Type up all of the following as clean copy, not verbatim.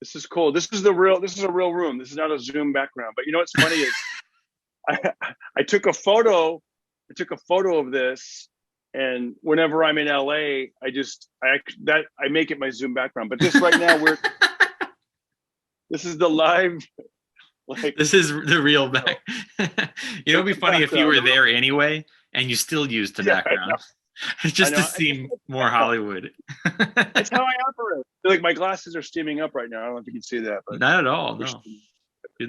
This is cool. This is a real room. This is not a Zoom background. But you know what's funny is I, I took a photo. I took a photo of this, and whenever I'm in LA, I make it my Zoom background. But this right now, this is the live, like, This is the real you know, back. It'd be funny if you background. were there anyway and you still used the Yeah, I background know. I just to know. I just seem like the more background. Hollywood. It's how I operate. Like my glasses are steaming up right now. I don't know if you can see that, but Not at all. they're No, steaming.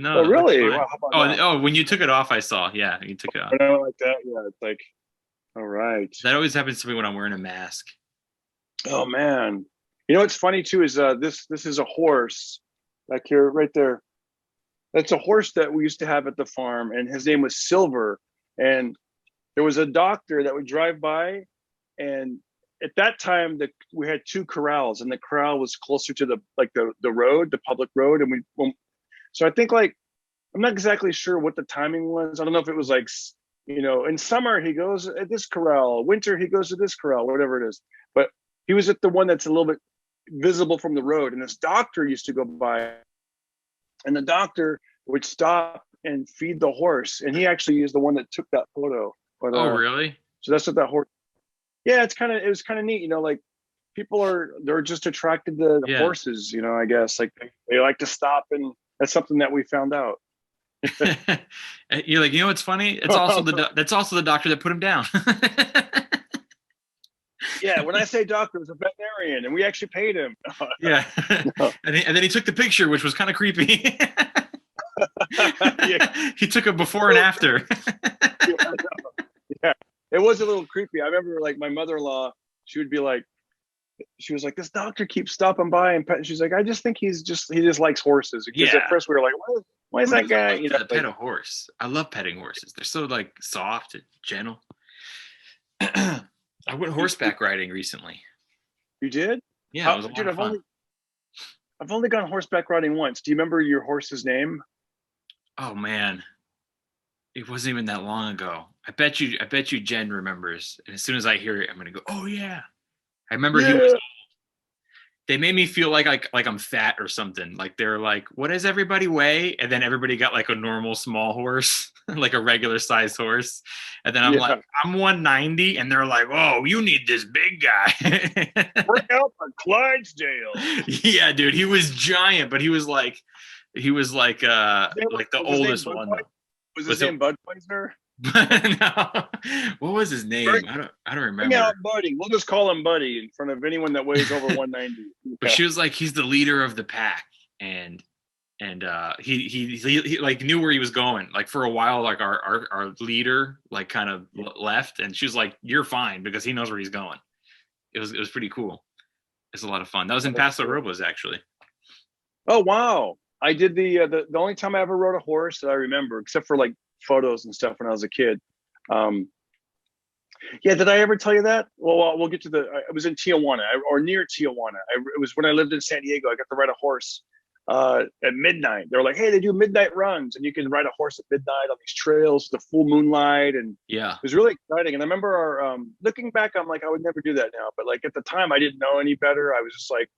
no, Oh, it looks really? fine. Wow. How about Oh, now? oh, when you took it off, I saw. Yeah, you took it off. When I went like that, yeah, it's like, all right. That always happens to me when I'm wearing a mask. Oh man. You know what's funny too is this is a horse back here, right there. That's a horse that we used to have at the farm, and his name was Silver. And there was a doctor that would drive by, and at that time we had two corrals, and the corral was closer to the road, the public road, and so I think like I'm not exactly sure what the timing was. I don't know if it was like in summer he goes at this corral, winter he goes to this corral, whatever it is. But he was at the one that's a little bit visible from the road, and this doctor used to go by, and the doctor would stop and feed the horse, and he actually is the one that took that photo. But Oh, really? so that's what that horse. Yeah, it was kind of neat, like people they're just attracted to Yeah. horses, I guess like they like to stop, and that's something that we found out. You're like, what's funny? That's also the doctor that put him down. Yeah, when I say doctor, it was a veterinarian, and we actually paid him. Yeah. No. And then he took the picture, which was kind of creepy. Yeah, He took a before and after. yeah, yeah, it was a little creepy. I remember like my mother-in-law, she would be like, she was like, this doctor keeps stopping by and pet. She's like, I just think he just likes horses. Because at Yeah. first we were like, why is Who that doesn't guy? like to pet Like, a horse? I love petting horses. They're so like soft and gentle. I went you, horseback riding recently. you did? Yeah, it How, was a lot dude? of fun. I've only gone horseback riding once. Do you remember your horse's name? Oh man, it wasn't even that long ago. I bet you Jen remembers. And as soon as I hear it, I'm gonna go, oh yeah. I remember he was Yeah. they made me feel like I'm fat or something. Like they're like, what does everybody weigh? And then everybody got like a normal small horse, like a regular sized horse. And then I'm like, Yeah. I'm 190, and they're like, oh, you need this big guy. Bring out the Clydesdale. Yeah, dude, he was giant, but he was like the Was his name oldest one Budweiser? though. Was his Was it? name Budweiser? No. What was his Bring, name? I don't bring out remember. Buddy. We'll just call him Buddy in front of anyone that weighs over 190. But Yeah. she was like, he's the leader of the pack, and he like knew where he was going. Like for a while, like our leader like kind of left, and she was like, "You're fine," because he knows where he's going. It was pretty cool. It's a lot of fun. That was in Paso Robles actually. Oh wow! I did the only time I ever rode a horse that I remember, except for like photos and stuff when I was a kid. Um, yeah, did I ever tell you that? Well, we'll get to the. I was in Tijuana or near Tijuana. It was when I lived in San Diego. I got to ride a horse at midnight. They were like, "Hey, they do midnight runs, and you can ride a horse at midnight on these trails, the full moonlight, and Yeah. it was really exciting." And I remember looking back, I'm like, I would never do that now. But like at the time, I didn't know any better. I was just like,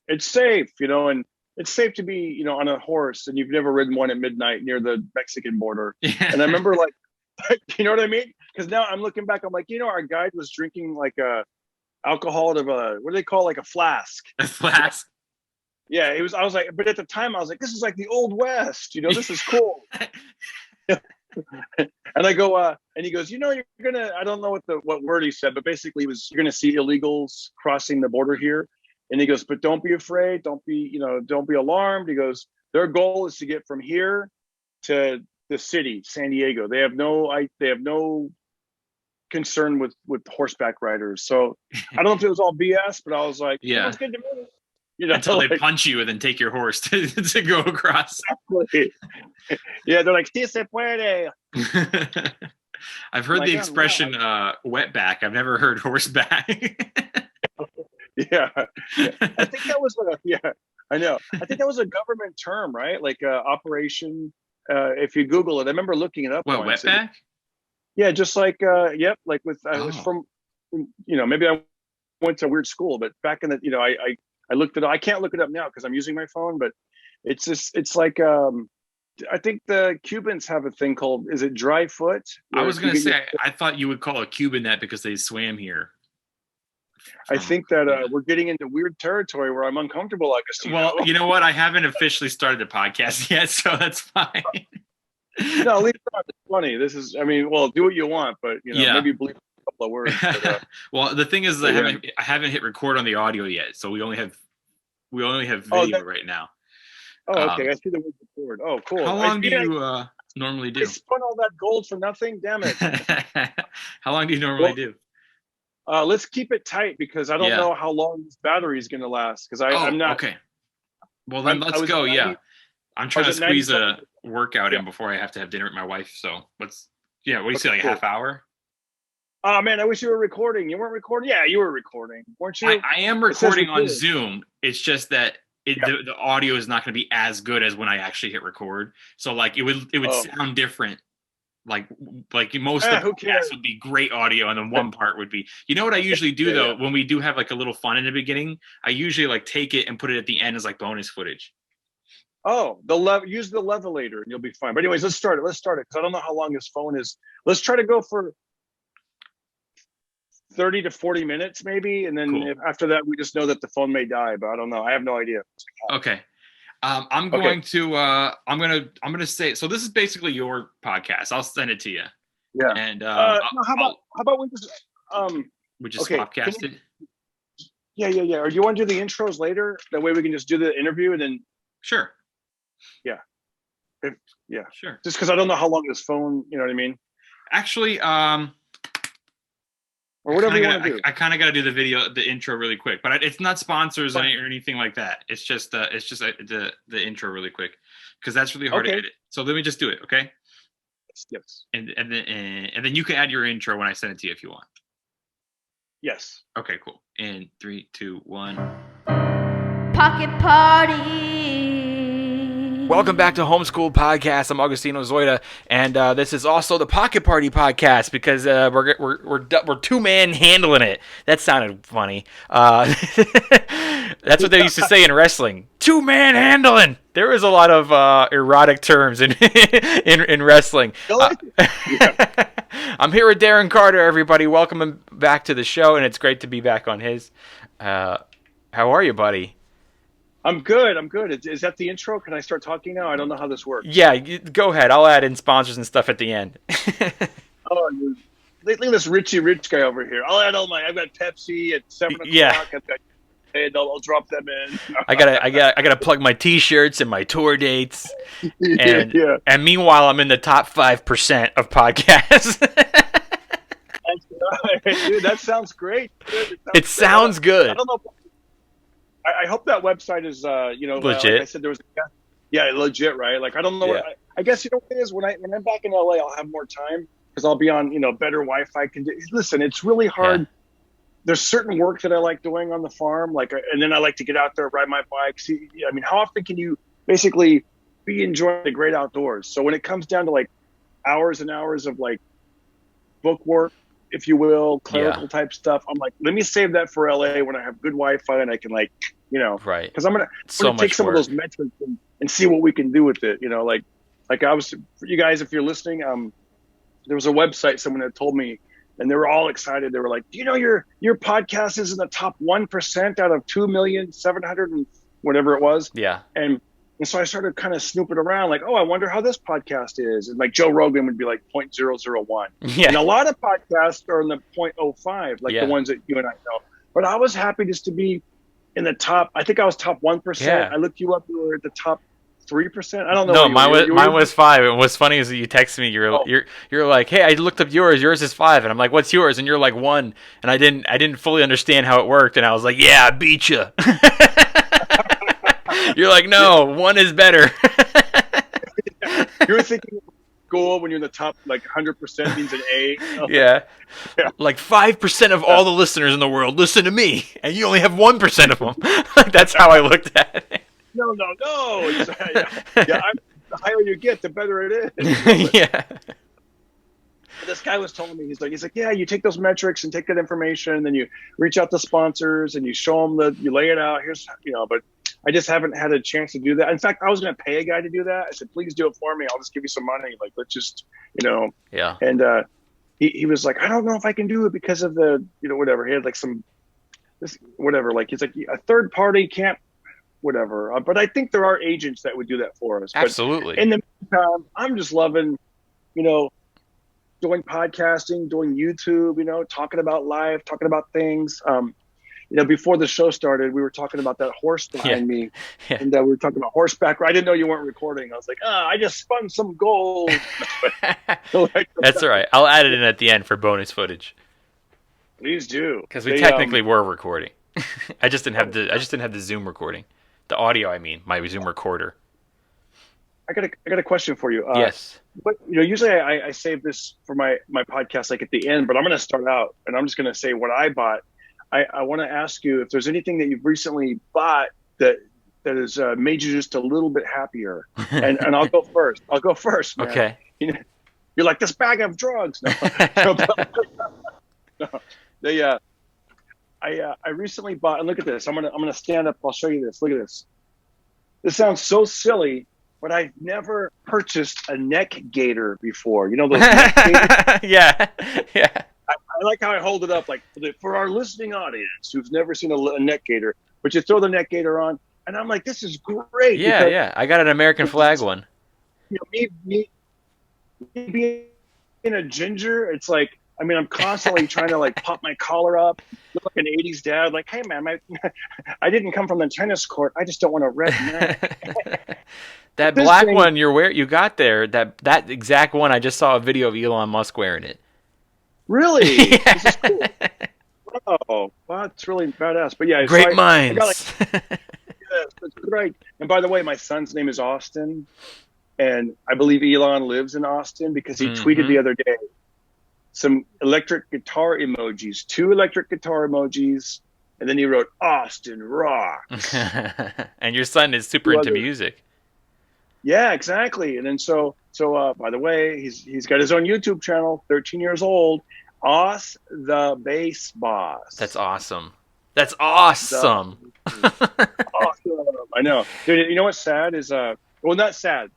it's safe, and it's safe to be, on a horse, and you've never ridden one at midnight near the Mexican border. And I Yeah. remember like, you know what I mean? Because now I'm looking back, I'm like, our guide was drinking like alcohol out of what do they call like a flask? A flask. Yeah, it was. I was like, but at the time I was like, this is like the old west. This is cool. And I go, and he goes, you're gonna. I don't know what word he said, but basically, you're gonna see illegals crossing the border here. And he goes, but don't be afraid. Don't be alarmed. He goes, their goal is to get from here to the city, San Diego. They have no concern with horseback riders. So I don't know if it was all BS, but I was like, Yeah. it's good to me. Until they Like, punch you and then take your horse to go across. yeah, they're like, sí se puede. I've I'm heard like, the oh, wow. expression wetback. I've never heard horseback. Yeah, yeah. I think that was yeah, I know. I think that was a government term, right? Like operation. If you Google it, I remember looking it up What, once. wetback? Yeah, just like yep, like with it was Oh, from maybe I went to a weird school, but back in the I I looked it up. I can't look it up now because I'm using my phone, but it's like I think the Cubans have a thing called, is it dry foot? I was going to say, I thought you would call a Cuban that because they swam here. I think that we're getting into weird territory where I'm uncomfortable, Agostino. Well, you know what? I haven't officially started the podcast yet, so that's fine. No, leave it out. It's funny. This is, I mean, well, do what you want, but maybe believe a couple of words. But, well, the thing is, I haven't hit record on the audio yet, so we only have video right now. Oh, okay. I see the word record. Oh, cool. How long do you normally do? I spent all that gold for nothing. Damn it. How long do you normally do? Let's keep it tight because I don't know how long this battery is going to last. Because I'm not. Okay. Well, then let's go. I'm trying to squeeze a workout in before I have to have dinner with my wife. So let's. Yeah. What do you say? Like a half hour? Oh man, I wish you were recording. You weren't recording. Yeah, you were recording, weren't you? I am recording on Zoom. It's just that the audio is not going to be as good as when I actually hit record. So like it would sound different. Like most of the podcasts would be great audio, and then one part would be. You know what I usually do though, when we do have like a little fun in the beginning, I usually like take it and put it at the end as like bonus footage. Oh, use the levelator and you'll be fine. But anyways, let's start it. Because I don't know how long this phone is. Let's try to go for 30 to 40 minutes maybe, and then after that we just know that the phone may die, but I don't know. I have no idea. Okay. I'm going to say, so this is basically your podcast. I'll send it to you. Yeah. And how about we just podcast it? Yeah. Or do you want to do the intros later? That way we can just do the interview and then. Sure. Yeah. Sure. Just because I don't know how long this phone, you know what I mean? Actually, or whatever you want to do. I kind of got to do the intro really quick, but it's not sponsors or anything like that. It's just the intro really quick because that's really hard to edit. So let me just do it, okay? Yes. And then you can add your intro when I send it to you if you want. Yes. Okay, cool. In 3, 2, 1. Pocket Party. Welcome back to Homeschool Podcast. I'm Agostino Zoida, and this is also the Pocket Party Podcast because we're two-man handling it. That sounded funny. That's what they used to say in wrestling. Two-man handling. There was a lot of erotic terms in wrestling. I'm here with Darren Carter, everybody. Welcome him back to the show, and it's great to be back on his. How are you, buddy? I'm good. Is that the intro? Can I start talking now? I don't know how this works. Yeah, go ahead. I'll add in sponsors and stuff at the end. Look at this Richie Rich guy over here. I'll add I've got Pepsi at 7 o'clock. Yeah. And I'll drop them in. I gotta plug my T-shirts and my tour dates. And and meanwhile, I'm in the top 5% of podcasts. Dude, that sounds great. It sounds good. I don't know. I hope that website is, legit. like I said, there was, legit, right? Like, I don't know. I guess, what it is, when I'm back in LA, I'll have more time because I'll be on, better Wi-Fi. Listen, it's really hard. Yeah. There's certain work that I like doing on the farm, and then I like to get out there, ride my bike. See, I mean, how often can you basically be enjoying the great outdoors? So when it comes down to hours and hours of book work, if you will, clerical type stuff, I'm like, let me save that for LA when I have good Wi-Fi and I can right. Because I'm gonna take some of those metrics and see what we can do with it. I was, for you guys, if you're listening, there was a website someone had told me, and they were all excited. They were like, do you know your podcast is in the top 1% out of 2,700,000 and whatever it was. Yeah. And so I started kind of snooping around, I wonder how this podcast is. And Joe Rogan would be 0.001. Yeah. And a lot of podcasts are in the 0.05, the ones that you and I know. But I was happy just to be in the top. I think I was top 1%. Yeah. I looked you up. You were at the top 3%. I don't know. No, mine was 5. And what's funny is that you texted me. You're like, hey, I looked up yours. Yours is 5. And I'm like, what's yours? And you're like 1. And I didn't fully understand how it worked. And I was like, yeah, I beat you. You're like, no, 1 is better. You were thinking goal when you're in the top 100% means an A. Yeah. 5% of all the listeners in the world listen to me, and you only have 1% of them. That's how I looked at it. No. The higher you get, the better it is. Yeah. this guy was telling me, he's like, yeah, you take those metrics and take that information, and then you reach out to sponsors and you show them you lay it out. Here's, but I just haven't had a chance to do that. In fact, I was going to pay a guy to do that. I said, please do it for me. I'll just give you some money. Like, let's just, Yeah. And he was like, I don't know if I can do it because of the, whatever. He had like whatever. Like, he's like, a third party can't, whatever. But I think there are agents that would do that for us. Absolutely. But in the meantime, I'm just loving, doing podcasting, doing YouTube, talking about life, talking about things. Before the show started, we were talking about that horse behind me, and we were talking about horseback. I didn't know you weren't recording. I was like, I just spun some gold. That's all right. I'll add it in at the end for bonus footage. Please do, because we technically were recording. I just didn't have the Zoom recording, the audio. I mean, my Zoom recorder. I got a question for you. Yes. But usually I save this for my podcast like at the end, but I'm going to start out and I'm just going to say what I bought. I want to ask you if there's anything that you've recently bought that has made you just a little bit happier. And I'll go first. Man. Okay. You're like, this bag of drugs. No. I recently bought, and look at this. I'm gonna stand up. I'll show you this. Look at this. This sounds so silly, but I've never purchased a neck gaiter before. Those neck gaiters? Yeah. I like how I hold it up, like for our listening audience who's never seen a neck gaiter, but you throw the neck gaiter on, and I'm like, this is great. Yeah. I got an American flag one. Me being a ginger, it's like, I'm constantly trying to like pop my collar up, look like an '80s dad. Like, hey man, I didn't come from the tennis court. I just don't want a red neck. That black one you got there, that exact one. I just saw a video of Elon Musk wearing it. Really? Yeah. This is cool. Oh, wow, that's really badass. But yeah, great minds. Yes, that's great. And by the way, my son's name is Austin, and I believe Elon lives in Austin because he tweeted the other day some electric guitar emojis, 2 electric guitar emojis, and then he wrote Austin rocks. And your son is super into music. Yeah, exactly. And then so by the way, he's got his own YouTube channel, 13 years old, Os the Bass Boss. That's awesome. That's awesome. Awesome. I know. Dude, you know what's sad is not sad,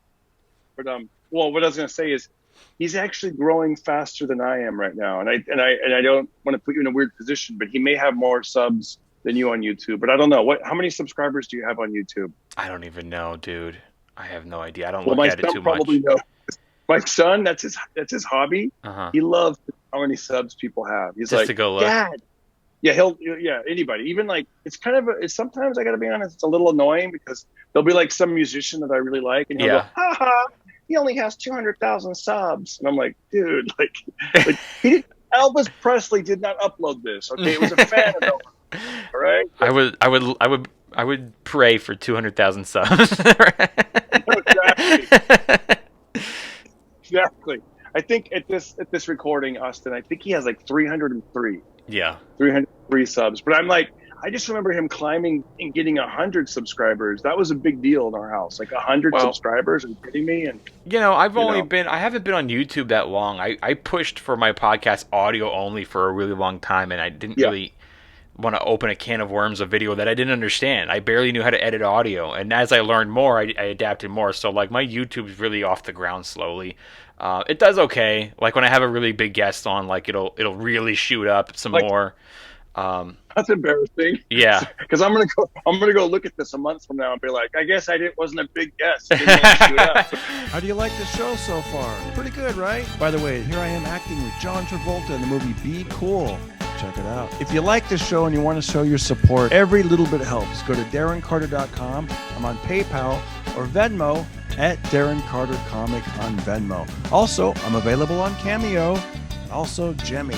but what I was going to say is he's actually growing faster than I am right now. And I don't want to put you in a weird position, but he may have more subs than you on YouTube, but I don't know. How many subscribers do you have on YouTube? I don't even know, dude. I have no idea. I don't look at it too much. Knows. My son, that's his hobby. Uh-huh. He loves how many subs people have. He's just like, to go look. Dad. Yeah, anybody. Even like, it's sometimes I got to be honest, it's a little annoying because there'll be like some musician that I really like, and he'll go, ha ha, he only has 200,000 subs, and I'm like, dude, like Elvis Presley did not upload this. Okay, it was a fan of Elvis. All right. I would pray for 200,000 subs. Exactly. I think at this recording, Austin, I think he has like 303. Yeah. 303 subs. But I'm like, I just remember him climbing and getting 100 subscribers. That was a big deal in our house. Like 100 subscribers. Are you kidding me? And I haven't been on YouTube that long. I pushed for my podcast audio only for a really long time, and I didn't really want to open a can of worms of video that I didn't understand. I barely knew how to edit audio, and as I learned more, I adapted more. So like my YouTube's really off the ground slowly. It does okay. Like when I have a really big guest on, like it'll really shoot up some more. That's embarrassing. Yeah, because I'm gonna go look at this a month from now and be like, I guess I wasn't a big guest. Shoot up. How do you like the show so far? Pretty good, right? By the way, here I am acting with John Travolta in the movie Be Cool. Check it out. If you like this show and you want to show your support, every little bit helps. Go to DarrenCarter.com. I'm on PayPal or Venmo at Darren Carter Comic on Venmo. Also, I'm available on Cameo, also Jemmy.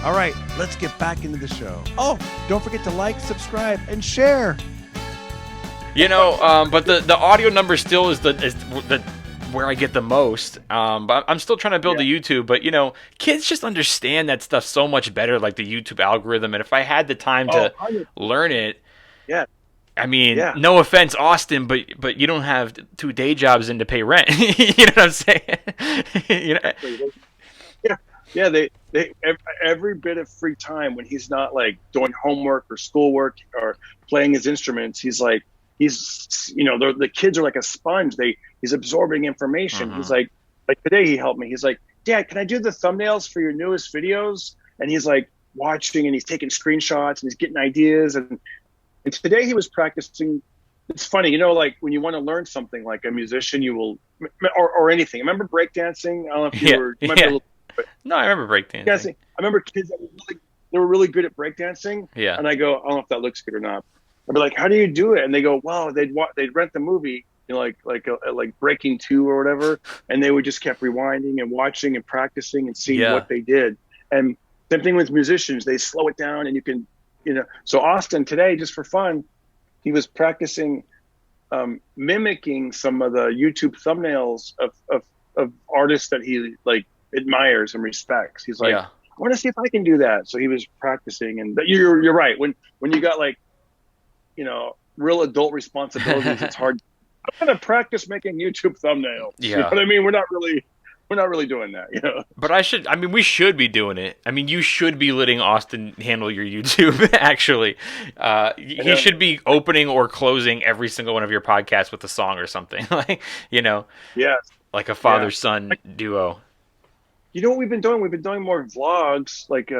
All right, let's get back into the show. Oh, don't forget to like, subscribe, and share. But the audio number still is the where I get the most. But I'm still trying to build the YouTube. But kids just understand that stuff so much better, like the YouTube algorithm. And if I had the time to learn it, I mean, no offense, Austin, but you don't have 2 day jobs and to pay rent. You know what I'm saying? Yeah, every bit of free time when he's not like doing homework or schoolwork or playing his instruments, he's the kids are like a sponge. He's absorbing information. He's like today he helped me. He's like, Dad, can I do the thumbnails for your newest videos? And he's like watching and he's taking screenshots and he's getting ideas. And today he was practicing. It's funny, like when you want to learn something like a musician, you will, or anything. Remember breakdancing? I don't know if you were. You might be a little, No, I remember breakdancing. I remember kids that were really good at breakdancing. Yeah. And I go, I don't know if that looks good or not. I'd be like, how do you do it? And they go, well, they'd rent the movie, like Breaking 2 or whatever, and they would just kept rewinding and watching and practicing and seeing what they did. And same thing with musicians, they slow it down and you can, So Austin today, just for fun, he was practicing mimicking some of the YouTube thumbnails of artists that he like admires and respects. He's like, I want to see if I can do that. So he was practicing, and you're right. When you got like, real adult responsibilities, it's hard. I'm going to practice making YouTube thumbnails. Yeah. You know what I mean? We're not really doing that, But we should be doing it. I mean, you should be letting Austin handle your YouTube, actually. He should be opening or closing every single one of your podcasts with a song or something. Yes. Like a father-son duo. You know what we've been doing? We've been doing more vlogs. Like,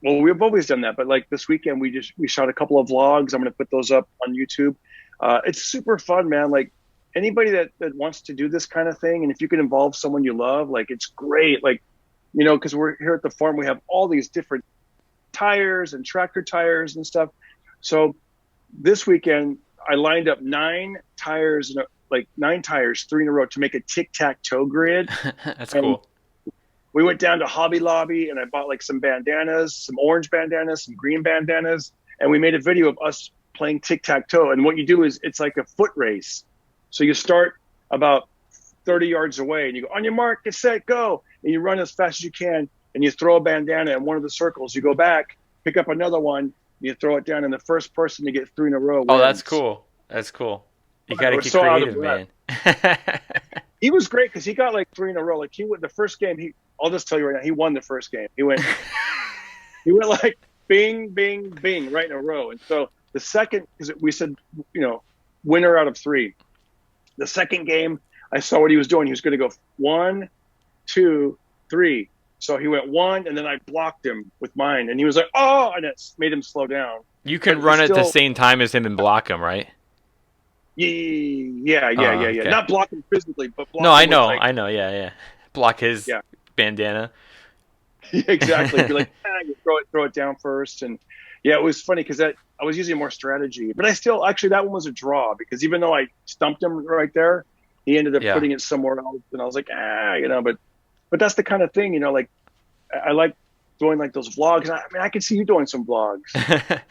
we've always done that. But like this weekend, we shot a couple of vlogs. I'm going to put those up on YouTube. It's super fun, man. Like, anybody that wants to do this kind of thing, and if you can involve someone you love, like, it's great. Like, because we're here at the farm, we have all these different tires and tractor tires and stuff. So this weekend I lined up 9 tires, 3 in a row to make a tic-tac-toe grid. That's cool. We went down to Hobby Lobby and I bought like some bandanas, some orange bandanas, some green bandanas, and we made a video of us playing tic-tac-toe. And what you do is it's like a foot race. So you start about 30 yards away and you go, on your mark, get set, go. And you run as fast as you can and you throw a bandana in one of the circles. You go back, pick up another one, you throw it down, and the first person to get 3 in a row wins. Oh, that's cool. That's cool. You got to get creative, man. He was great because he got like 3 in a row. Like the first game, I'll just tell you right now, he won the first game. He went like bing, bing, bing right in a row. And so the second, because we said, winner out of 3. The second game, I saw what he was doing. He was going to go 1, 2, 3. So he went 1, and then I blocked him with mine. And he was like, oh, and it made him slow down. You can run at the same time as him and block him, right? Yeah. Okay. Not block him physically, but block him. No, I know, yeah. Block his bandana. Yeah, exactly. You're like, you throw it down first. And yeah, it was funny because I was using more strategy. But actually, that one was a draw because even though I stumped him right there, he ended up putting it somewhere else. And I was like, but that's the kind of thing, like, I like doing like those vlogs. I can see you doing some vlogs. Like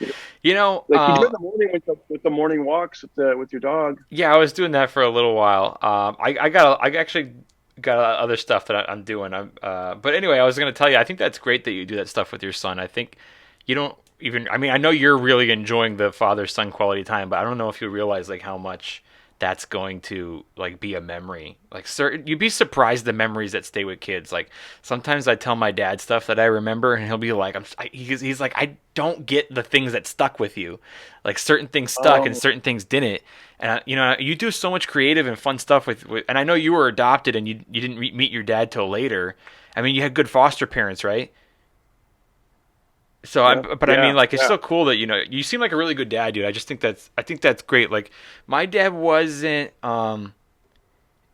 you do in the morning with the morning walks with your dog. Yeah, I was doing that for a little while. I actually got other stuff that I'm doing. But anyway, I was going to tell you, I think that's great that you do that stuff with your son. I think you don't even. I know you're really enjoying the father-son quality time, but I don't know if you realize like how much that's going to like be a memory. Like you'd be surprised the memories that stay with kids. Like sometimes I tell my dad stuff that I remember, and he'll be like, he's like, I don't get the things that stuck with you. Like certain things stuck and certain things didn't. And you do so much creative and fun stuff with and I know you were adopted and you didn't meet your dad till later. I mean, you had good foster parents, right? So, it's so cool that you seem like a really good dad, dude. I think that's great. Like, my dad wasn't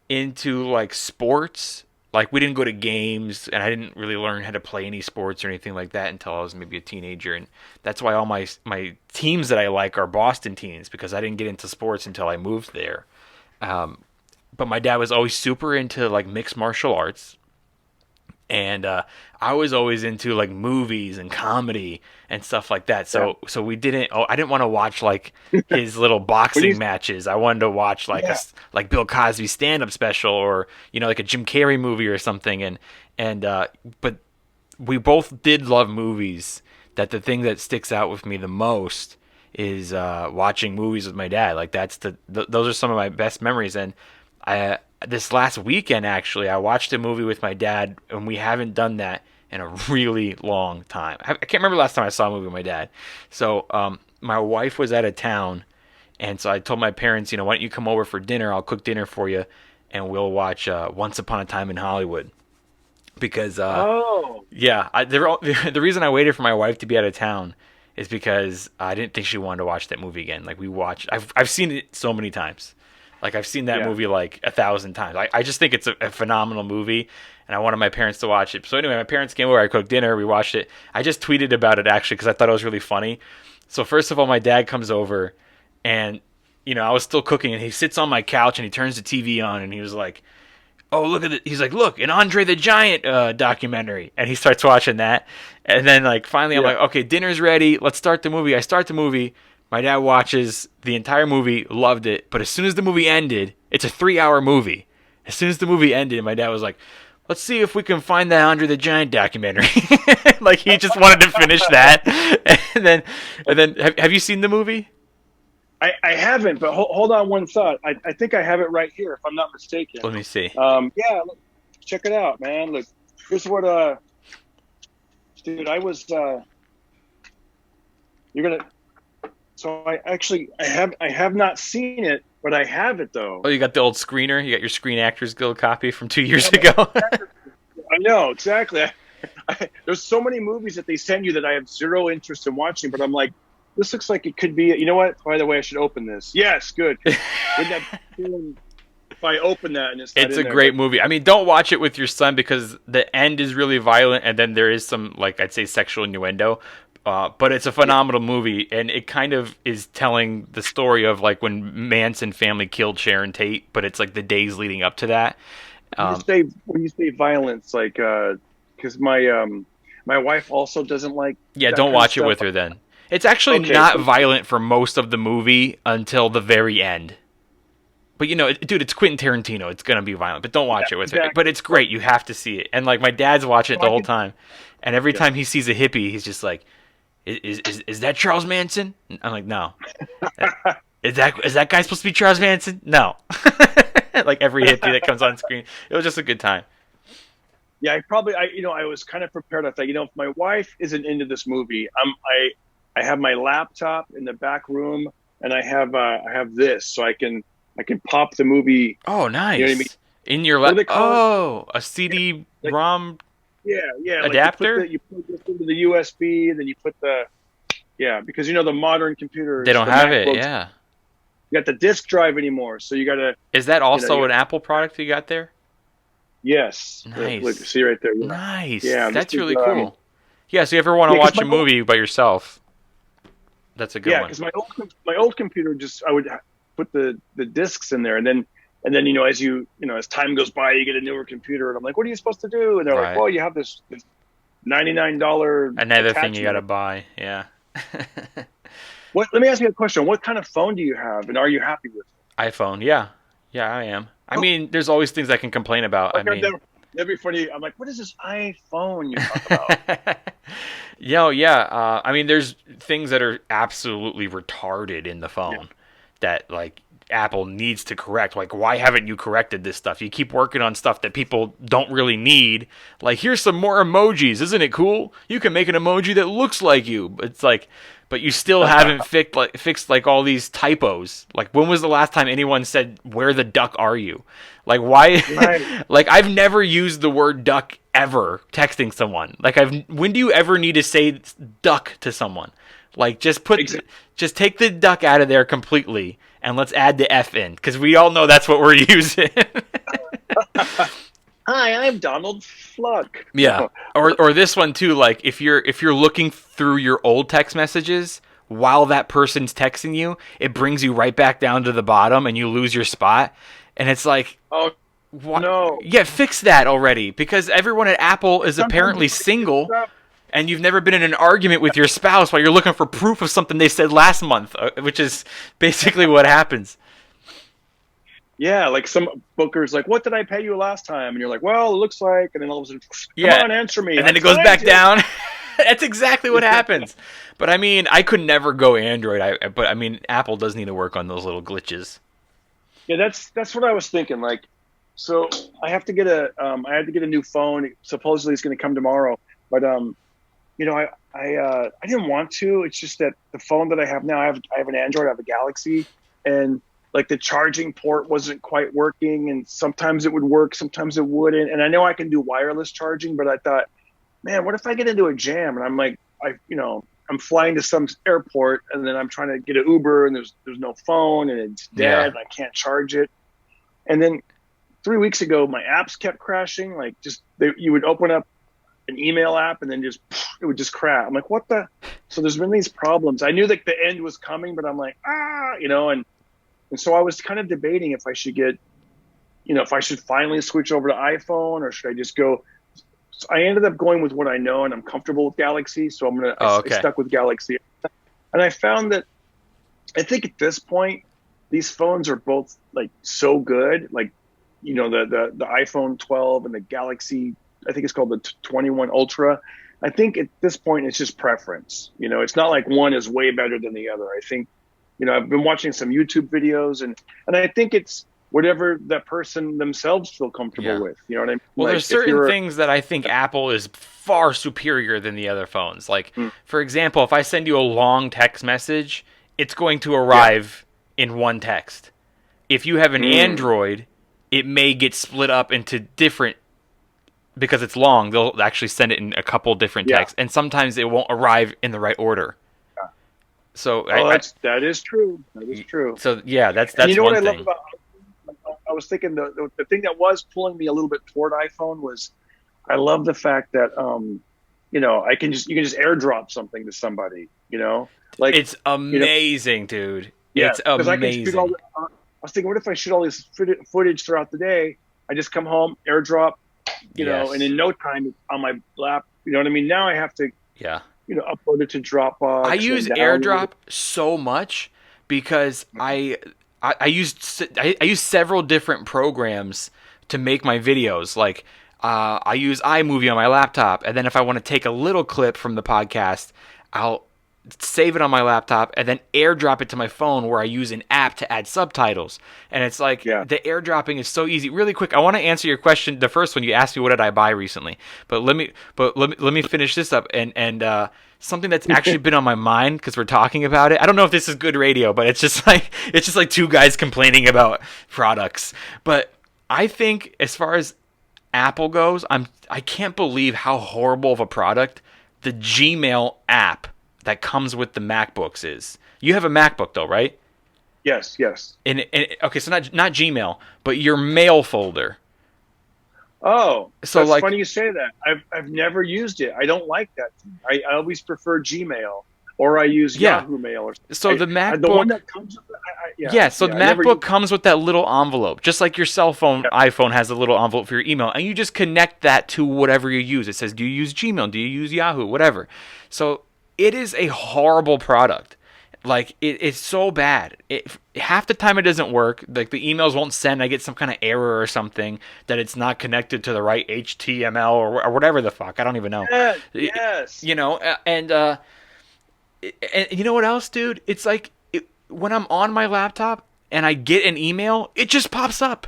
into like sports. Like, we didn't go to games, and I didn't really learn how to play any sports or anything like that until I was maybe a teenager. And that's why all my teams that I like are Boston teams, because I didn't get into sports until I moved there. But my dad was always super into like mixed martial arts. And I was always into like movies and comedy and stuff like that. So we didn't. I didn't want to watch like his little boxing matches. I wanted to watch like like Bill Cosby stand-up special or like a Jim Carrey movie or something. But we both did love movies. That the thing that sticks out with me the most is watching movies with my dad. Like that's those are some of my best memories. And this last weekend, actually, I watched a movie with my dad, and we haven't done that in a really long time. I can't remember the last time I saw a movie with my dad. So my wife was out of town, and so I told my parents, why don't you come over for dinner? I'll cook dinner for you, and we'll watch Once Upon a Time in Hollywood. Because the reason I waited for my wife to be out of town is because I didn't think she wanted to watch that movie again. Like I've seen it so many times. Like I've seen that movie like 1,000 times. I just think it's a phenomenal movie, and I wanted my parents to watch it. So anyway, my parents came over. I cooked dinner. We watched it. I just tweeted about it actually because I thought it was really funny. So first of all, my dad comes over, and I was still cooking, and he sits on my couch and he turns the TV on, and he was like, "Oh, look at it." He's like, "Look, an Andre the Giant documentary." And he starts watching that. And then like finally I'm like, "Okay, dinner's ready. Let's start the movie." I start the movie. My dad watches the entire movie, loved it. But as soon as the movie ended, it's a 3-hour movie. As soon as the movie ended, my dad was like, "Let's see if we can find that Andre the Giant documentary." Like he just wanted to finish that. And then have you seen the movie? I haven't, but hold on one thought. I think I have it right here, if I'm not mistaken. Let me see. Look, check it out, man. Look, here's what, dude, I was, so I have not seen it, but I have it though. Oh, you got the old screener? You got your Screen Actors Guild copy from 2 years ago? I know, exactly. There's so many movies that they send you that I have zero interest in watching, but I'm like, this looks like it could be. You know what? By the way, I should open this. Yes, good. Wouldn't that if I open that and it's not It's in a there, great movie. I mean, don't watch it with your son because the end is really violent, and then there is some, like I'd say, sexual innuendo. But it's a phenomenal movie, and it kind of is telling the story of like when Manson family killed Sharon Tate, but it's like the days leading up to that. When you say violence, like, because my wife also doesn't like. Yeah, that don't kind of watch it stuff. with her then. It's actually not violent for most of the movie until the very end. But dude, it's Quentin Tarantino. It's gonna be violent, but don't watch it with her. But it's great. You have to see it. And like my dad's watching it the whole time, and every time he sees a hippie, he's just like, "Is that Charles Manson?" I'm like, "No." Is that guy supposed to be Charles Manson? No. Like every hippie that comes on screen, it was just a good time. Yeah, I was kind of prepared. I thought, if my wife isn't into this movie, I have my laptop in the back room, and I have this, so I can pop the movie. Oh, nice! You know what I mean? In your laptop. Oh, a CD-ROM. Yeah. Adapter. Like you put this into the USB, and then you put because the modern computers. They don't have it. Yeah. You got the disk drive anymore, so you got to. Is that also an Apple product you got there? Yes. Nice. Look, see right there. Yeah. Nice. Yeah, that's really cool. Yeah, so if you ever want to watch a movie by yourself, that's a good one. Yeah, because my old computer I would put the discs in there, and then as time goes by, you get a newer computer, and I'm like, what are you supposed to do? And they're like, well, you have this $99 another thing you got to buy. Yeah. Let me ask you a question. What kind of phone do you have, and are you happy with it? iPhone. Yeah, I am. I mean, there's always things I can complain about. Okay, that'd be funny. I'm like, what is this iPhone you talk about? Yeah. I mean, there's things that are absolutely retarded in the phone that like Apple needs to correct. Like, why haven't you corrected this stuff? You keep working on stuff that people don't really need. Like, here's some more emojis. Isn't it cool? You can make an emoji that looks like you. It's like, but you still haven't fixed like all these typos. Like, when was the last time anyone said, "Where the duck are you?" Like, why? Right. Like, I've never used the word duck ever texting someone. Like, when do you ever need to say duck to someone? Like, just take the duck out of there completely, and let's add the F in, because we all know that's what we're using. Hi, I'm Donald Fluck. Yeah, or this one too. Like, if you're looking through your old text messages while that person's texting you, it brings you right back down to the bottom, and you lose your spot. And it's like, oh no, yeah, fix that already, because everyone at Apple is apparently single. And you've never been in an argument with your spouse while you're looking for proof of something they said last month, which is basically what happens. Yeah, like some booker's like, what did I pay you last time? And you're like, well, it looks like, and then all of a sudden, come on, answer me. And then it goes back down. That's exactly what happens. But I mean, I could never go Android. But I mean, Apple does need to work on those little glitches. Yeah, that's what I was thinking. Like, so I have to get a new phone. Supposedly it's going to come tomorrow. But I didn't want to. It's just that the phone that I have now, I have an Android, I have a Galaxy, and like the charging port wasn't quite working, and sometimes it would work, sometimes it wouldn't. And I know I can do wireless charging, but I thought, man, what if I get into a jam and I'm like, I'm flying to some airport and then I'm trying to get an Uber and there's no phone and it's dead and I can't charge it. And then 3 weeks ago, my apps kept crashing. Like you would open up an email app and then it would just crash. I'm like, what the? So there's been these problems. I knew that the end was coming, but I'm like, and so I was kind of debating if I should if I should finally switch over to iPhone or should I just go. So I ended up going with what I know and I'm comfortable with Galaxy. So I stuck with Galaxy. And I found that I think at this point, these phones are both like so good. Like, the iPhone 12 and the Galaxy, I think it's called the 21 Ultra. I think at this point it's just preference. It's not like one is way better than the other. I think, I've been watching some YouTube videos and I think it's whatever that person themselves feel comfortable with. You know what I mean? Well, like, there's certain things that I think Apple is far superior than the other phones. Like, for example, if I send you a long text message, it's going to arrive in one text. If you have an Android, it may get split up into different, because it's long, they'll actually send it in a couple different texts, and sometimes it won't arrive in the right order. Yeah. So that is true. That is true. So that's and you know one what I thing. love about? I was thinking the thing that was pulling me a little bit toward iPhone was I love the fact that you can just airdrop something to somebody. Like it's amazing, dude. Yeah, it's amazing. I was thinking, what if I shoot all this footage throughout the day? I just come home, airdrop, and in no time it's on my lap. You know what I mean? Now I have to, upload it to Dropbox. I use AirDrop so much because I use several different programs to make my videos. Like I use iMovie on my laptop, and then if I want to take a little clip from the podcast, I'll save it on my laptop and then airdrop it to my phone where I use an app to add subtitles. And it's like the airdropping is so easy. Really quick, I want to answer your question. The first one you asked me, what did I buy recently? But let me finish this up and something that's actually been on my mind because we're talking about it. I don't know if this is good radio, but it's just like two guys complaining about products. But I think as far as Apple goes, I can't believe how horrible of a product the Gmail app that comes with the MacBooks is. You have a MacBook though, right? Yes. And okay, so not Gmail, but your mail folder. Oh, so that's funny you say that. I've never used it. I don't like that. I always prefer Gmail, or I use Yahoo Mail. Or so the MacBook, the one that comes with it, so the MacBook comes with that little envelope, just like your cell phone iPhone has a little envelope for your email, and you just connect that to whatever you use. It says, do you use Gmail? Do you use Yahoo? Whatever. So it is a horrible product. Like, it's so bad. Half the time it doesn't work. Like, the emails won't send. I get some kind of error or something that it's not connected to the right HTML or whatever the fuck. I don't even know. Yes. And you know what else, dude? It's like when I'm on my laptop and I get an email, it just pops up.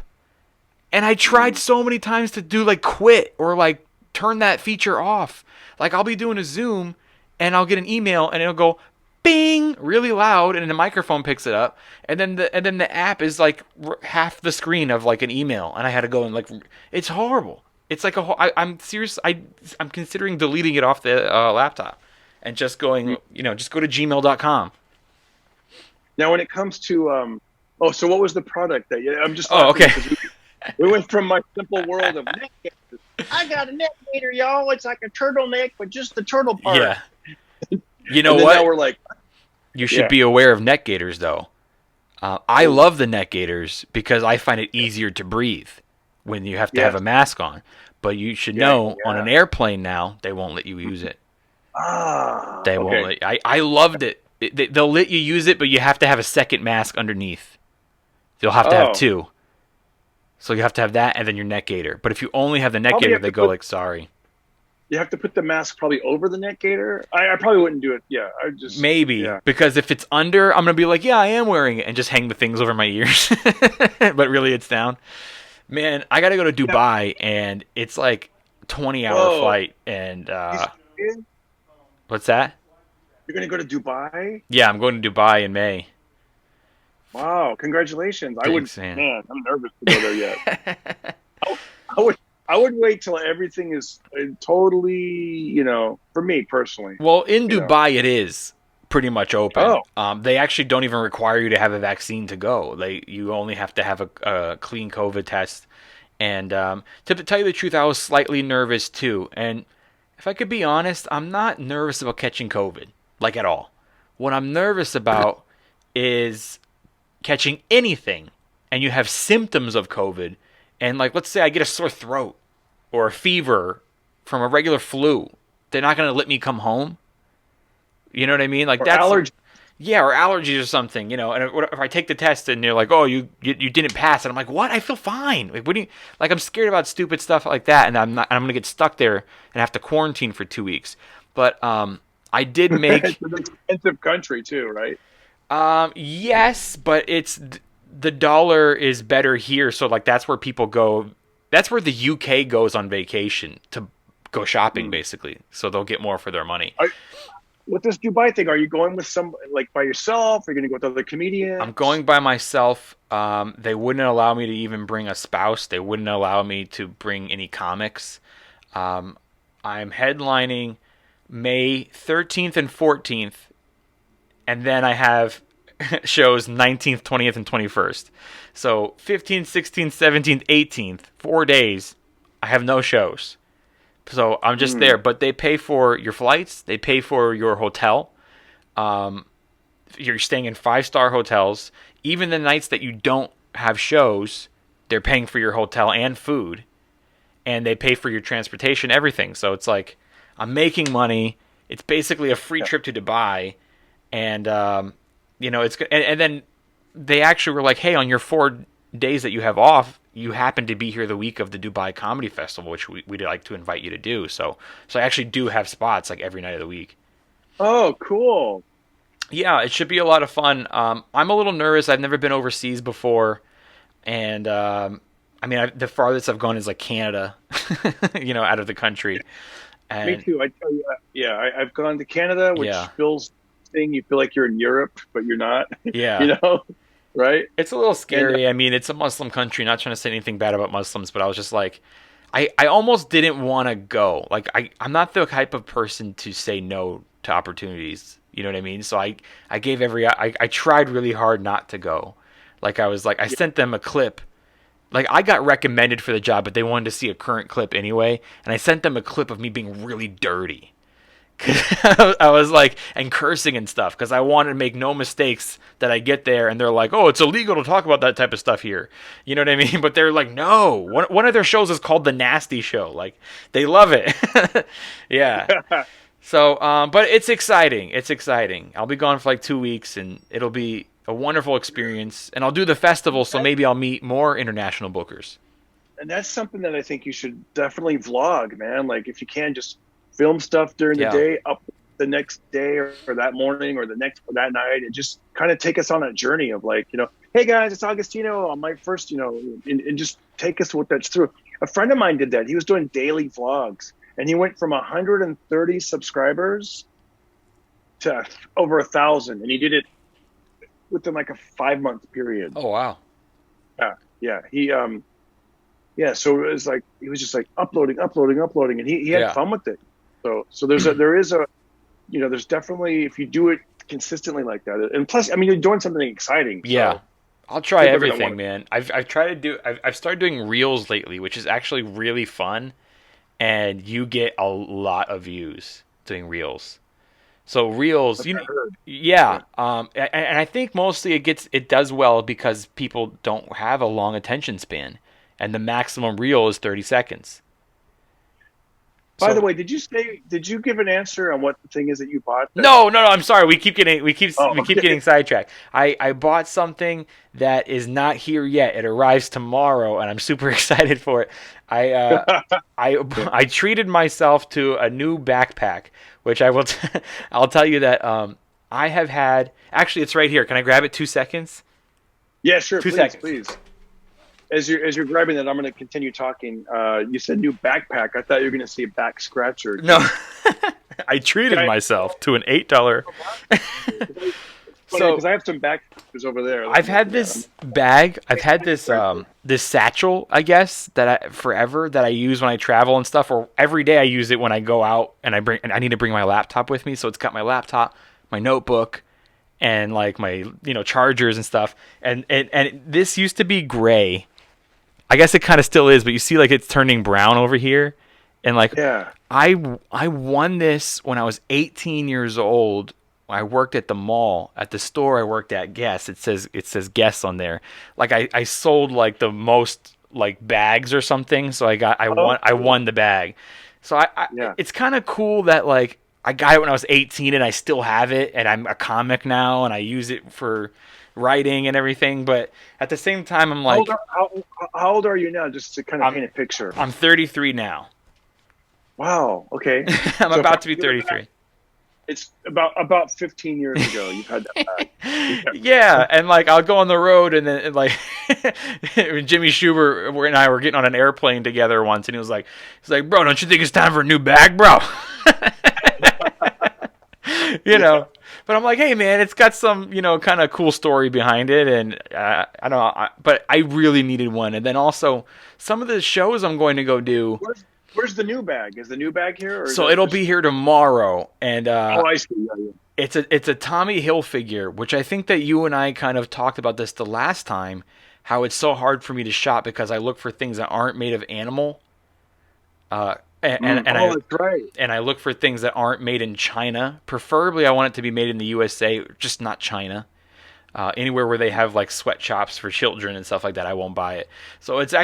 And I tried so many times to do, like, quit or, like, turn that feature off. Like, I'll be doing a Zoom and I'll get an email and it'll go bing really loud and the microphone picks it up and then the app is like half the screen of like an email and I had to go and like it's horrible. It's like I'm serious. I'm considering deleting it off the laptop and just going just go to gmail.com. Now when it comes to so what was the product that I'm just okay. We went from my simple world of neck gators. I got a neck gator, y'all. It's like a turtleneck, but just the turtle part. Yeah. You know what? Now we're like, you should be aware of neck gaiters, though. I love the neck gaiters because I find it easier to breathe when you have to have a mask on. But you should know on an airplane now, they won't let you use it. They won't let. I loved it. They'll let you use it, but you have to have a second mask underneath. You'll have to have two. So you have to have that and then your neck gaiter. But if you only have the neck gaiter, they go like, sorry. You have to put the mask probably over the neck gaiter. I probably wouldn't do it. Yeah, I just because if it's under, I'm gonna be like, I am wearing it, and just hang the things over my ears. But really, it's down. Man, I gotta go to Dubai, and it's like 20-hour flight. And what's that? You're gonna go to Dubai? Yeah, I'm going to Dubai in May. Wow, congratulations! Thanks, man. I'm nervous to go there yet. I would wait till everything is totally, for me personally. Well, in Dubai, it is pretty much open. Oh. They actually don't even require you to have a vaccine to go. You only have to have a clean COVID test. And to tell you the truth, I was slightly nervous too. And if I could be honest, I'm not nervous about catching COVID, like at all. What I'm nervous about is catching anything, and you have symptoms of COVID, and like let's say I get a sore throat or a fever from a regular flu, they're not gonna let me come home. You know what I mean? Like that's allergies. Yeah, or allergies or something. And if I take the test and they're like, "Oh, you didn't pass," and I'm like, "What? I feel fine." Like, what do you like? I'm scared about stupid stuff like that, and I'm gonna get stuck there and have to quarantine for 2 weeks. But I did make It's an expensive country too, right? Yes, but the dollar is better here, so like that's where people go. That's where the UK goes on vacation to go shopping, basically. So they'll get more for their money. With this Dubai thing, are you going with by yourself? Are you going to go with other comedians? I'm going by myself. They wouldn't allow me to even bring a spouse. They wouldn't allow me to bring any comics. I'm headlining May 13th and 14th, and then I have shows 19th, 20th, and 21st. So 15th, 16th, 17th, 18th, 4 days, I have no shows. So I'm just there, but they pay for your flights. They pay for your hotel. You're staying in 5-star hotels. Even the nights that you don't have shows, they're paying for your hotel and food. And they pay for your transportation, everything. So it's like, I'm making money. It's basically a free trip to Dubai. And, it's good. And then they actually were like, hey, on your 4 days that you have off, you happen to be here the week of the Dubai Comedy Festival, which we'd like to invite you to do. So I actually do have spots like every night of the week. Oh, cool. Yeah, it should be a lot of fun. I'm a little nervous. I've never been overseas before. And, the farthest I've gone is like Canada, out of the country. And, me too. I tell you, I've gone to Canada, which feels thing. You feel like you're in Europe, but you're not. Yeah. Right? It's a little scary. It's a Muslim country. Not trying to say anything bad about Muslims, but I was just like, I almost didn't want to go. Like, I'm not the type of person to say no to opportunities. You know what I mean? So I gave I tried really hard not to go. Like, I sent them a clip. Like, I got recommended for the job, but they wanted to see a current clip anyway. And I sent them a clip of me being really dirty. I was like, and cursing and stuff, because I wanted to make no mistakes that I get there, and they're like, oh, it's illegal to talk about that type of stuff here. You know what I mean? But they're like, no. One of their shows is called The Nasty Show. Like, they love it. Yeah. So, but it's exciting. It's exciting. I'll be gone for like 2 weeks, and it'll be a wonderful experience. And I'll do the festival, so maybe I'll meet more international bookers. And that's something that I think you should definitely vlog, man. Like, if you can, just film stuff during the day, up the next day or that morning or that night, and just kind of take us on a journey of like, hey guys, it's Agostino on my first, and just take us what that's through. A friend of mine did that. He was doing daily vlogs, and he went from 130 subscribers to over 1,000, and he did it within like a 5-month period. Oh wow. Yeah. He so it was like he was just like uploading, and he had fun with it. So there's there's definitely, if you do it consistently like that, and plus, you're doing something exciting. Yeah, I'll try everything, man. I've started doing reels lately, which is actually really fun, and you get a lot of views doing reels. So reels, and I think mostly it does well because people don't have a long attention span, and the maximum reel is 30 seconds. By the way, did you give an answer on what the thing is that you bought? No, I'm sorry. We keep getting sidetracked. I bought something that is not here yet. It arrives tomorrow, and I'm super excited for it. I treated myself to a new backpack, which I will. I'll tell you that I have had. Actually, it's right here. Can I grab it 2 seconds? Yeah, sure. 2 seconds. Please. you're grabbing that, I'm going to continue talking. You said new backpack. I thought you were going to say back scratcher. No, I treated myself to an $8. So, because I have some backpackers over there. I've had this bag. I've had this this satchel, I guess, that I use when I travel and stuff. Or every day I use it when I go out and I need to bring my laptop with me. So it's got my laptop, my notebook, and like my chargers and stuff. And this used to be gray. I guess it kind of still is, but you see like it's turning brown over here. And like I won this when I was 18 years old. I worked at the mall, at the store I worked at, Guess. It says Guess on there. Like I sold like the most like bags or something, so I won the bag. So it's kind of cool that like I got it when I was 18 and I still have it, and I'm a comic now and I use it for writing and everything, but at the same time I'm like, how old are you now, just to kind of paint a picture? I'm 33 now. Wow, okay. I'm about to be 33. It's about 15 years ago you've had that bag. Yeah, and like I'll go on the road, and then like Jimmy Schubert and I were getting on an airplane together once, and he's like, bro, don't you think it's time for a new bag, bro? But I'm like, hey man, it's got some kind of cool story behind it, and I don't know, but I really needed one. And then also some of the shows I'm going to go do. Where's the new bag? Is the new bag here? So it'll be here tomorrow, and I see. Yeah. It's a Tommy Hilfiger, which I think that you and I kind of talked about this the last time, how it's so hard for me to shop because I look for things that aren't made of animal, that's right. And I look for things that aren't made in China. Preferably, I want it to be made in the USA, just not China. Anywhere where they have like sweatshops for children and stuff like that, I won't buy it. So it's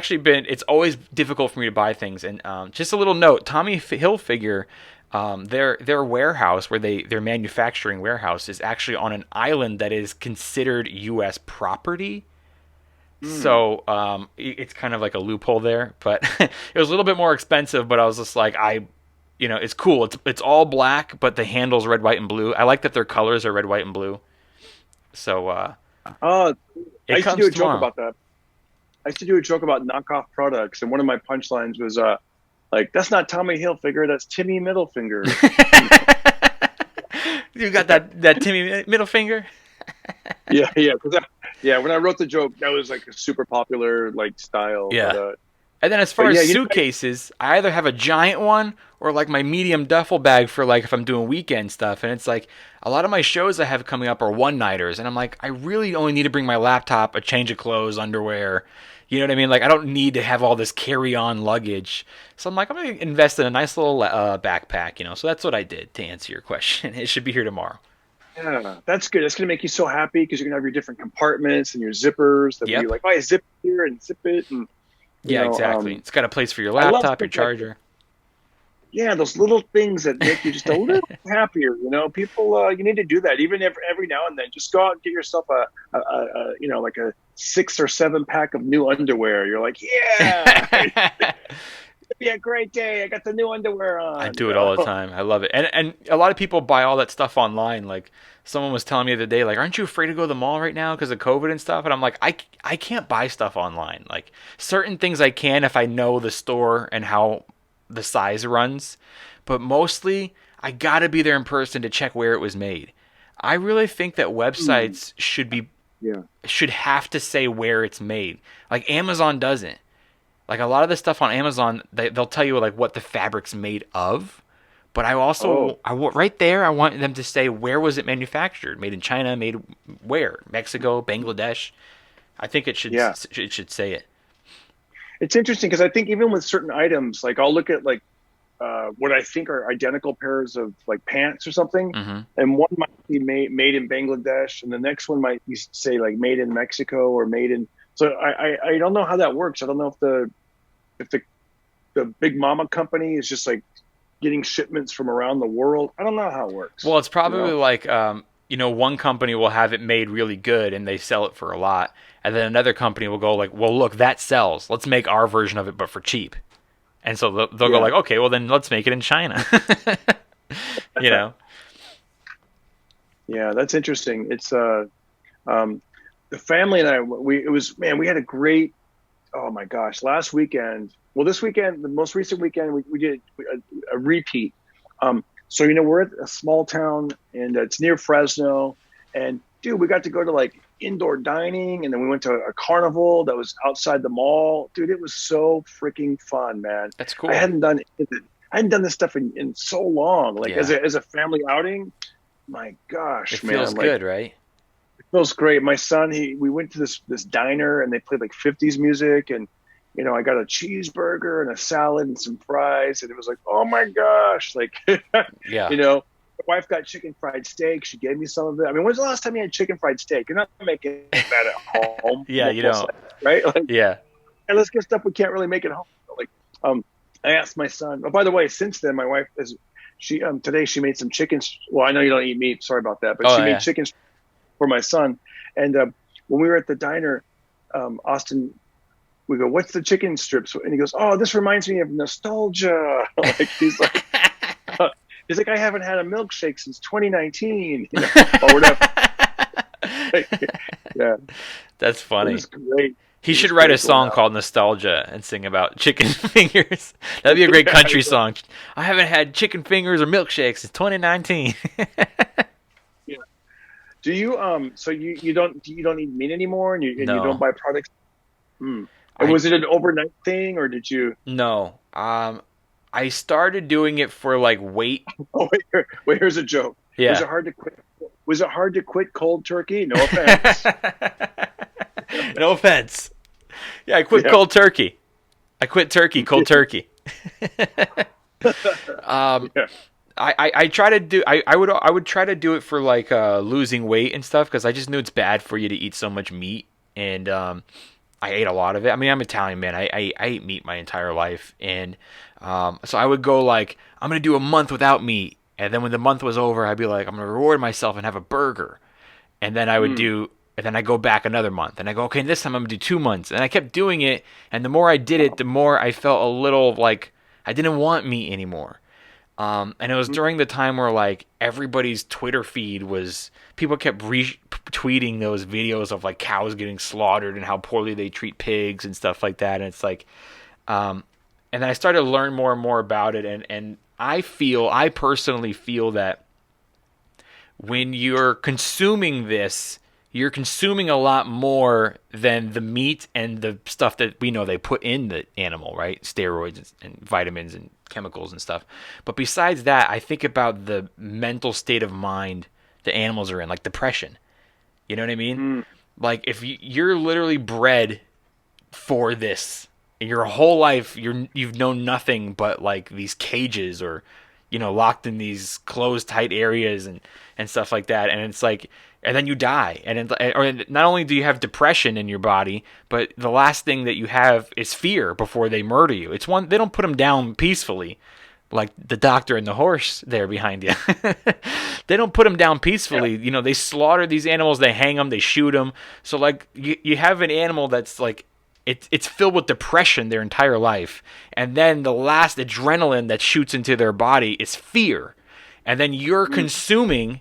always difficult for me to buy things. And just a little note, Tommy Hilfiger, their warehouse, their manufacturing warehouse, is actually on an island that is considered U.S. property. So it's kind of like a loophole there, but it was a little bit more expensive. But I was just like, it's cool. It's all black, but the handle's red, white, and blue. I like that their colors are red, white, and blue. So, I used to do a joke about that. I used to do a joke about knockoff products, and one of my punchlines was, like, that's not Tommy Hilfiger, that's Timmy Middlefinger. You got that Timmy Middlefinger? Yeah. When I wrote the joke, that was like a super popular like style. Yeah. But, and then as far as suitcases, I either have a giant one or like my medium duffel bag for like if I'm doing weekend stuff. And it's like a lot of my shows I have coming up are one-nighters. And I'm like, I really only need to bring my laptop, a change of clothes, underwear. You know what I mean? Like I don't need to have all this carry-on luggage. So I'm like, I'm going to invest in a nice little backpack, So that's what I did to answer your question. It should be here tomorrow. Yeah, that's good. That's going to make you so happy because you're going to have your different compartments and your zippers. That you're like, oh, I zip here and zip it. And, exactly. It's got a place for your laptop, your charger. Yeah, those little things that make you just a little happier. People, you need to do that. Even every now and then, just go out and get yourself like a 6 or 7 pack of new underwear. You're like, yeah. It'd be a great day. I got the new underwear on. I do it all the time. I love it. And a lot of people buy all that stuff online. Like someone was telling me the other day, like, aren't you afraid to go to the mall right now because of COVID and stuff? And I'm like, I can't buy stuff online. Like certain things I can if I know the store and how the size runs. But mostly I got to be there in person to check where it was made. I really think that websites should have to say where it's made. Like Amazon doesn't. Like a lot of the stuff on Amazon, they'll tell you like what the fabric's made of, but I also right there I want them to say where was it manufactured, made in China, made where, Mexico, Bangladesh. I think it should say it. It's interesting because I think even with certain items, like I'll look at like what I think are identical pairs of like pants or something, and one might be made in Bangladesh, and the next one might be say like made in Mexico or made in. So I don't know how that works. I don't know if the big mama company is just like getting shipments from around the world. I don't know how it works. Well, it's probably like one company will have it made really good and they sell it for a lot, and then another company will go like, well, look, that sells. Let's make our version of it, but for cheap. And so they'll go like, okay, well then let's make it in China. Yeah, that's interesting. It's the family and I, we had a great oh my gosh, last weekend. Well, this weekend, the most recent weekend, we did a repeat. So we're at a small town, and it's near Fresno, and dude, we got to go to like indoor dining, and then we went to a carnival that was outside the mall. Dude, it was so freaking fun, man. That's cool. I hadn't done this stuff in so long. Like Yeah. as a family outing, my gosh, It man, feels like, good, right? it feels great. My son, we went to this diner, and they played like 50s music, and I got a cheeseburger and a salad and some fries, and it was like, oh my gosh, like Yeah. my wife got chicken fried steak. She gave me some of it. I mean, when's the last time you had chicken fried steak? You're not making that at home. Yeah, you don't. Right? Like, Yeah. and let's get stuff we can't really make at home. Like, I asked my son. Oh, by the way, since then, my wife today she made some chicken. Well, I know you don't eat meat. Sorry about that, but she made chicken for my son. And when we were at the diner, Austin, we go, "What's the chicken strips?" And he goes, "Oh, this reminds me of nostalgia." Like he's like, I haven't had a milkshake since 2019, or whatever. Yeah, That's funny. it was great. He should write a song called Nostalgia and sing about chicken fingers. That'd be a great country song. I haven't had chicken fingers or milkshakes since 2019. Yeah. Do you so you don't eat meat anymore, and you No. don't buy products? And was it an overnight thing, or did you? No. I started doing it for like weight. Oh, wait, here's a joke. Yeah. Was it hard to quit? Was it hard to quit cold turkey? No offense. No offense. Yeah, I quit cold turkey. I quit cold turkey. I try to do. I would try to do it for like losing weight and stuff, because I just knew it's bad for you to eat so much meat, and I ate a lot of it. I mean, I'm Italian, man. I ate meat my entire life, and so I would go like, I'm gonna do a month without meat, and then when the month was over, I'd be like, I'm gonna reward myself and have a burger, and then I would do. And then I go back another month, and I go, okay, this time I'm gonna do 2 months, and I kept doing it, and the more I did it, the more I felt a little like I didn't want meat anymore. And it was during the time where like everybody's Twitter feed was, people kept retweeting those videos of like cows getting slaughtered and how poorly they treat pigs and stuff like that, and it's like, and then I started to learn more and more about it, and I personally feel that when you're consuming this, you're consuming a lot more than the meat and the stuff that we know they put in the animal, right? Steroids and vitamins and chemicals and stuff. But besides that, I think about the mental state of mind the animals are in, like depression. You know what I mean? Like if you're literally bred for this, and your whole life you've known nothing but like these cages, or locked in these closed tight areas and stuff like that, and it's like, and then you die, or not only do you have depression in your body, but the last thing that you have is fear before they murder you. They don't put them down peacefully, like the doctor and the horse there behind you. They don't put them down peacefully. Yeah. They slaughter these animals, they hang them, they shoot them. So like you have an animal that's like, it's filled with depression their entire life, and then the last adrenaline that shoots into their body is fear, and then you're consuming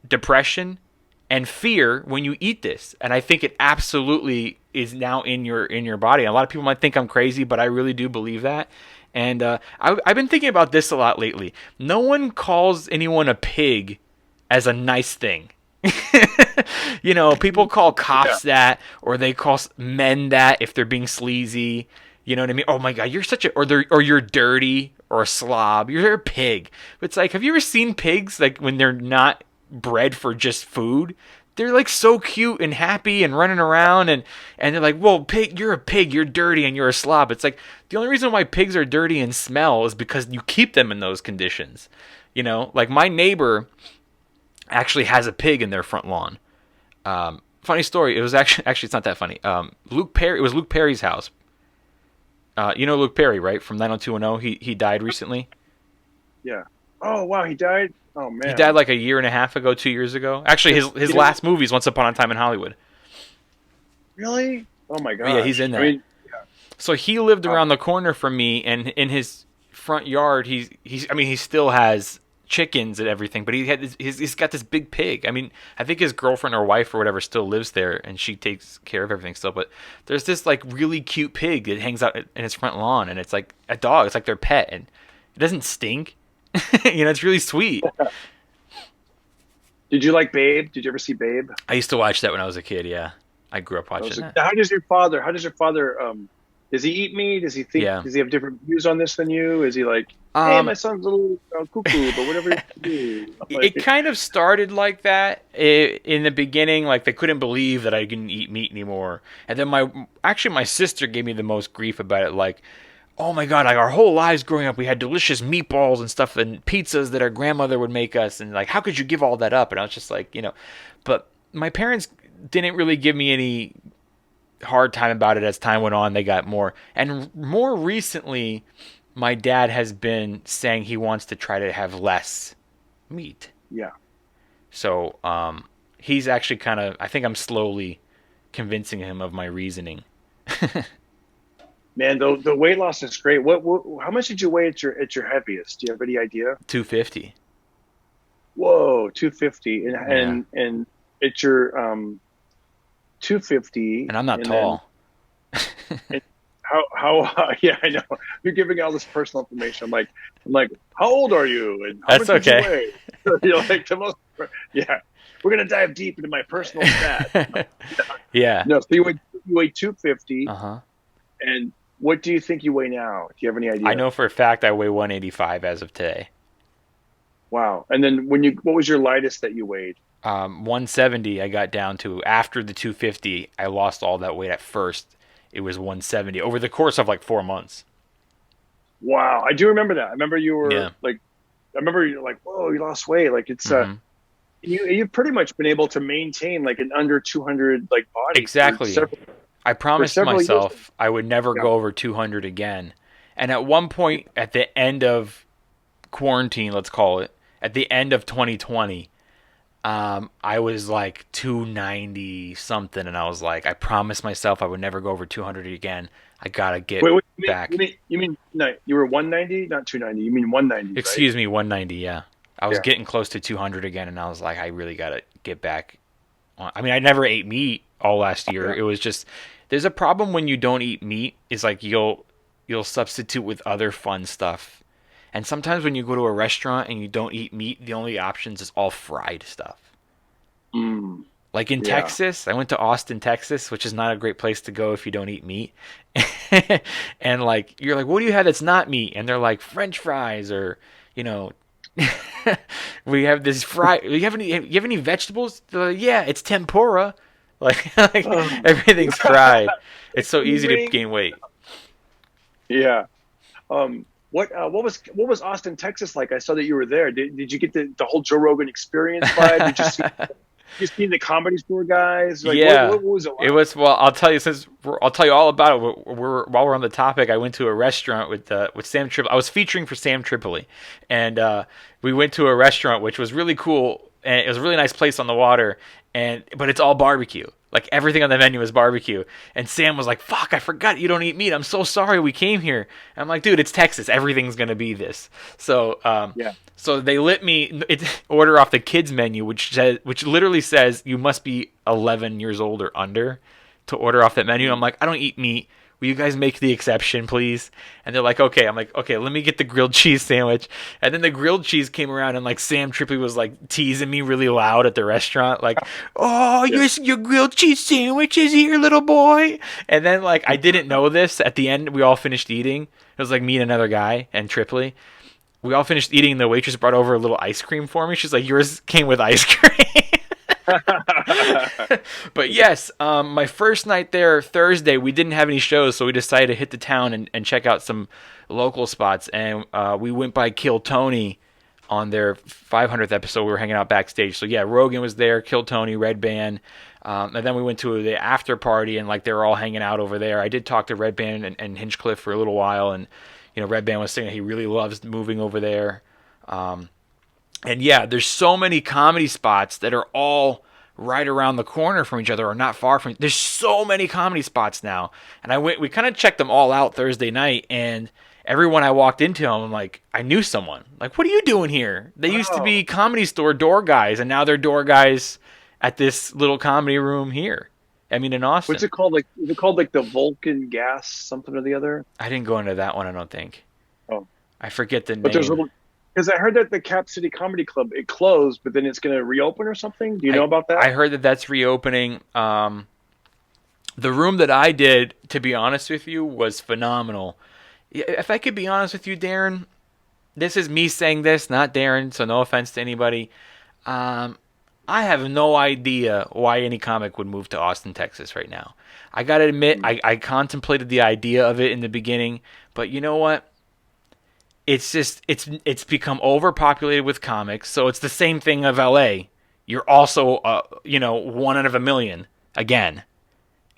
depression and fear when you eat this. And I think it absolutely is now in your body. And a lot of people might think I'm crazy, but I really do believe that. And I've been thinking about this a lot lately. No one calls anyone a pig as a nice thing. People call cops that, or they call men that if they're being sleazy. You know what I mean? Oh my God, you're such a, or you're dirty, or a slob. You're a pig. It's like, have you ever seen pigs like when they're not bred for just food? They're like so cute and happy and running around, and they're like, whoa, pig, you're a pig, you're dirty, and you're a slob. It's like the only reason why pigs are dirty and smell is because you keep them in those conditions. Like my neighbor actually has a pig in their front lawn. Funny story. It was actually it's not that funny. Luke Perry. It was Luke Perry's house. Luke Perry, right? From 90210. He died recently. Yeah. Oh wow, he died. Oh man. He died like a year and a half ago, 2 years ago. Actually, his last movie is Once Upon a Time in Hollywood. Really? Oh my God. Yeah, he's in there. So he lived around the corner from me, and in his front yard, he still has chickens and everything, but he's got this big pig. I mean, I think his girlfriend or wife or whatever still lives there, and she takes care of everything still. But there's this like really cute pig that hangs out in his front lawn, and it's like a dog. It's like their pet, and it doesn't stink. It's really sweet. Did you like Babe? Did you ever see Babe? I used to watch that when I was a kid. Yeah, I grew up watching that. How does your father? Does he eat meat? Does he think? Yeah. Does he have different views on this than you? Is he like, hey, my son's a little cuckoo, but whatever you do. Like, it kind of started like that in the beginning. Like they couldn't believe that I didn't eat meat anymore, and then my sister gave me the most grief about it. Like, oh my God, like our whole lives growing up, we had delicious meatballs and stuff and pizzas that our grandmother would make us, and like, how could you give all that up? And I was just like, but my parents didn't really give me any hard time about it. As time went on, they got more, and more recently my dad has been saying he wants to try to have less meat. Yeah. So he's actually I think I'm slowly convincing him of my reasoning. Man, the weight loss is great. How much did you weigh at your heaviest? Do you have any idea? 250. Whoa, 250, and at your 250, and I'm not tall. How? Yeah, I know. You're giving all this personal information. I'm like, how old are you? And how That's much did okay. you weigh? You're like the most. Yeah, we're gonna dive deep into my personal stats. Yeah. No, so you weigh 250. Uh-huh. And what do you think you weigh now? Do you have any idea? I know for a fact I weigh 185 as of today. Wow. And then what was your lightest that you weighed? 170 I got down to. After the 250, I lost all that weight at first. It was 170 over the course of like 4 months. Wow. I do remember that. I remember you were Yeah. whoa, you lost weight. Like it's, you've pretty much been able to maintain like an under 200 like body. Exactly. I promised myself years. I would never go over 200 again. And at one point at the end of quarantine, let's call it, at the end of 2020, I was like 290 something, and I was like, I promised myself I would never go over 200 again. I gotta get back. You mean no, you were 190, not 290. You mean 190? Excuse me, 190. Yeah, I was getting close to 200 again, and I was like, I really gotta get back. I mean, I never ate meat all last year. It was just, there's a problem when you don't eat meat. Is like you'll substitute with other fun stuff. And sometimes when you go to a restaurant and you don't eat meat, the only options is all fried stuff. Like in Texas, I went to Austin, Texas, which is not a great place to go if you don't eat meat. And like, you're like, what do you have that's not meat? And they're like, French fries, or, we have this you have any vegetables? They're like, yeah, it's tempura. Like everything's fried. It's so easy to gain weight. Yeah. What was Austin, Texas like? I saw that you were there. Did you get the whole Joe Rogan experience vibe? Did you see the Comedy Store guys? Like, yeah, what was it like? It was, well, I'll tell you all about it. While we're on the topic, I went to a restaurant with Sam Tripoli. I was featuring for Sam Tripoli, and we went to a restaurant which was really cool, and it was a really nice place on the water, but it's all barbecue. Like everything on the menu is barbecue. And Sam was like, fuck, I forgot you don't eat meat. I'm so sorry we came here. And I'm like, dude, it's Texas. Everything's going to be this. So so they let me order off the kids menu, which literally says you must be 11 years old or under to order off that menu. I'm like, I don't eat meat. Will you guys make the exception, please? And they're like, okay. I'm like, okay, let me get the grilled cheese sandwich. And then the grilled cheese came around, and like Sam Tripoli was like teasing me really loud at the restaurant, like, oh, your grilled cheese sandwich is here, little boy. And then like I didn't know this. At the end, we all finished eating. It was like me and another guy and Tripoli. We all finished eating, and the waitress brought over a little ice cream for me. She's like, yours came with ice cream. But yes, my first night there, Thursday, we didn't have any shows, so we decided to hit the town and check out some local spots. And we went by Kill Tony on their 500th episode. We were hanging out backstage. So yeah, Rogan was there, Kill Tony, Red Band. And then we went to the after party, and like they were all hanging out over there. I did talk to Red Band and Hinchcliffe for a little while, and Red Band was saying that he really loves moving over there. And yeah, there's so many comedy spots that are all right around the corner from each other or not far from. There's so many comedy spots now, and we kind of checked them all out Thursday night, and everyone I walked into, I'm like, I knew someone. Like, what are you doing here? They used to be Comedy Store door guys, and now they're door guys at this little comedy room here. I mean, in Austin. What's it called? Like, is it called like the Vulcan Gas something or the other? I didn't go into that one, I don't think. Oh, I forget the but name. there's because I heard that the Cap City Comedy Club, it closed, but then it's going to reopen or something. Do you know about that? I heard that that's reopening. The room that I did, to be honest with you, was phenomenal. If I could be honest with you, Darren, this is me saying this, not Darren, so no offense to anybody. I have no idea why any comic would move to Austin, Texas right now. I got to admit, I contemplated the idea of it in the beginning, but you know what? It's just, it's become overpopulated with comics, so it's the same thing of LA. You're also, one out of a million again.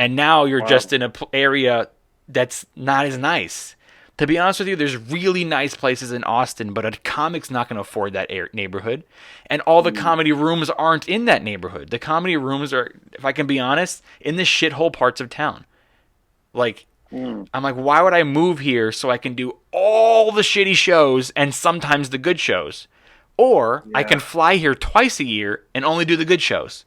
And now you're just in an area that's not as nice. To be honest with you, there's really nice places in Austin, but a comic's not going to afford that neighborhood. And all the comedy rooms aren't in that neighborhood. The comedy rooms are, if I can be honest, in the shithole parts of town. Like, I'm like, why would I move here so I can do all the shitty shows and sometimes the good shows? Or I can fly here twice a year and only do the good shows.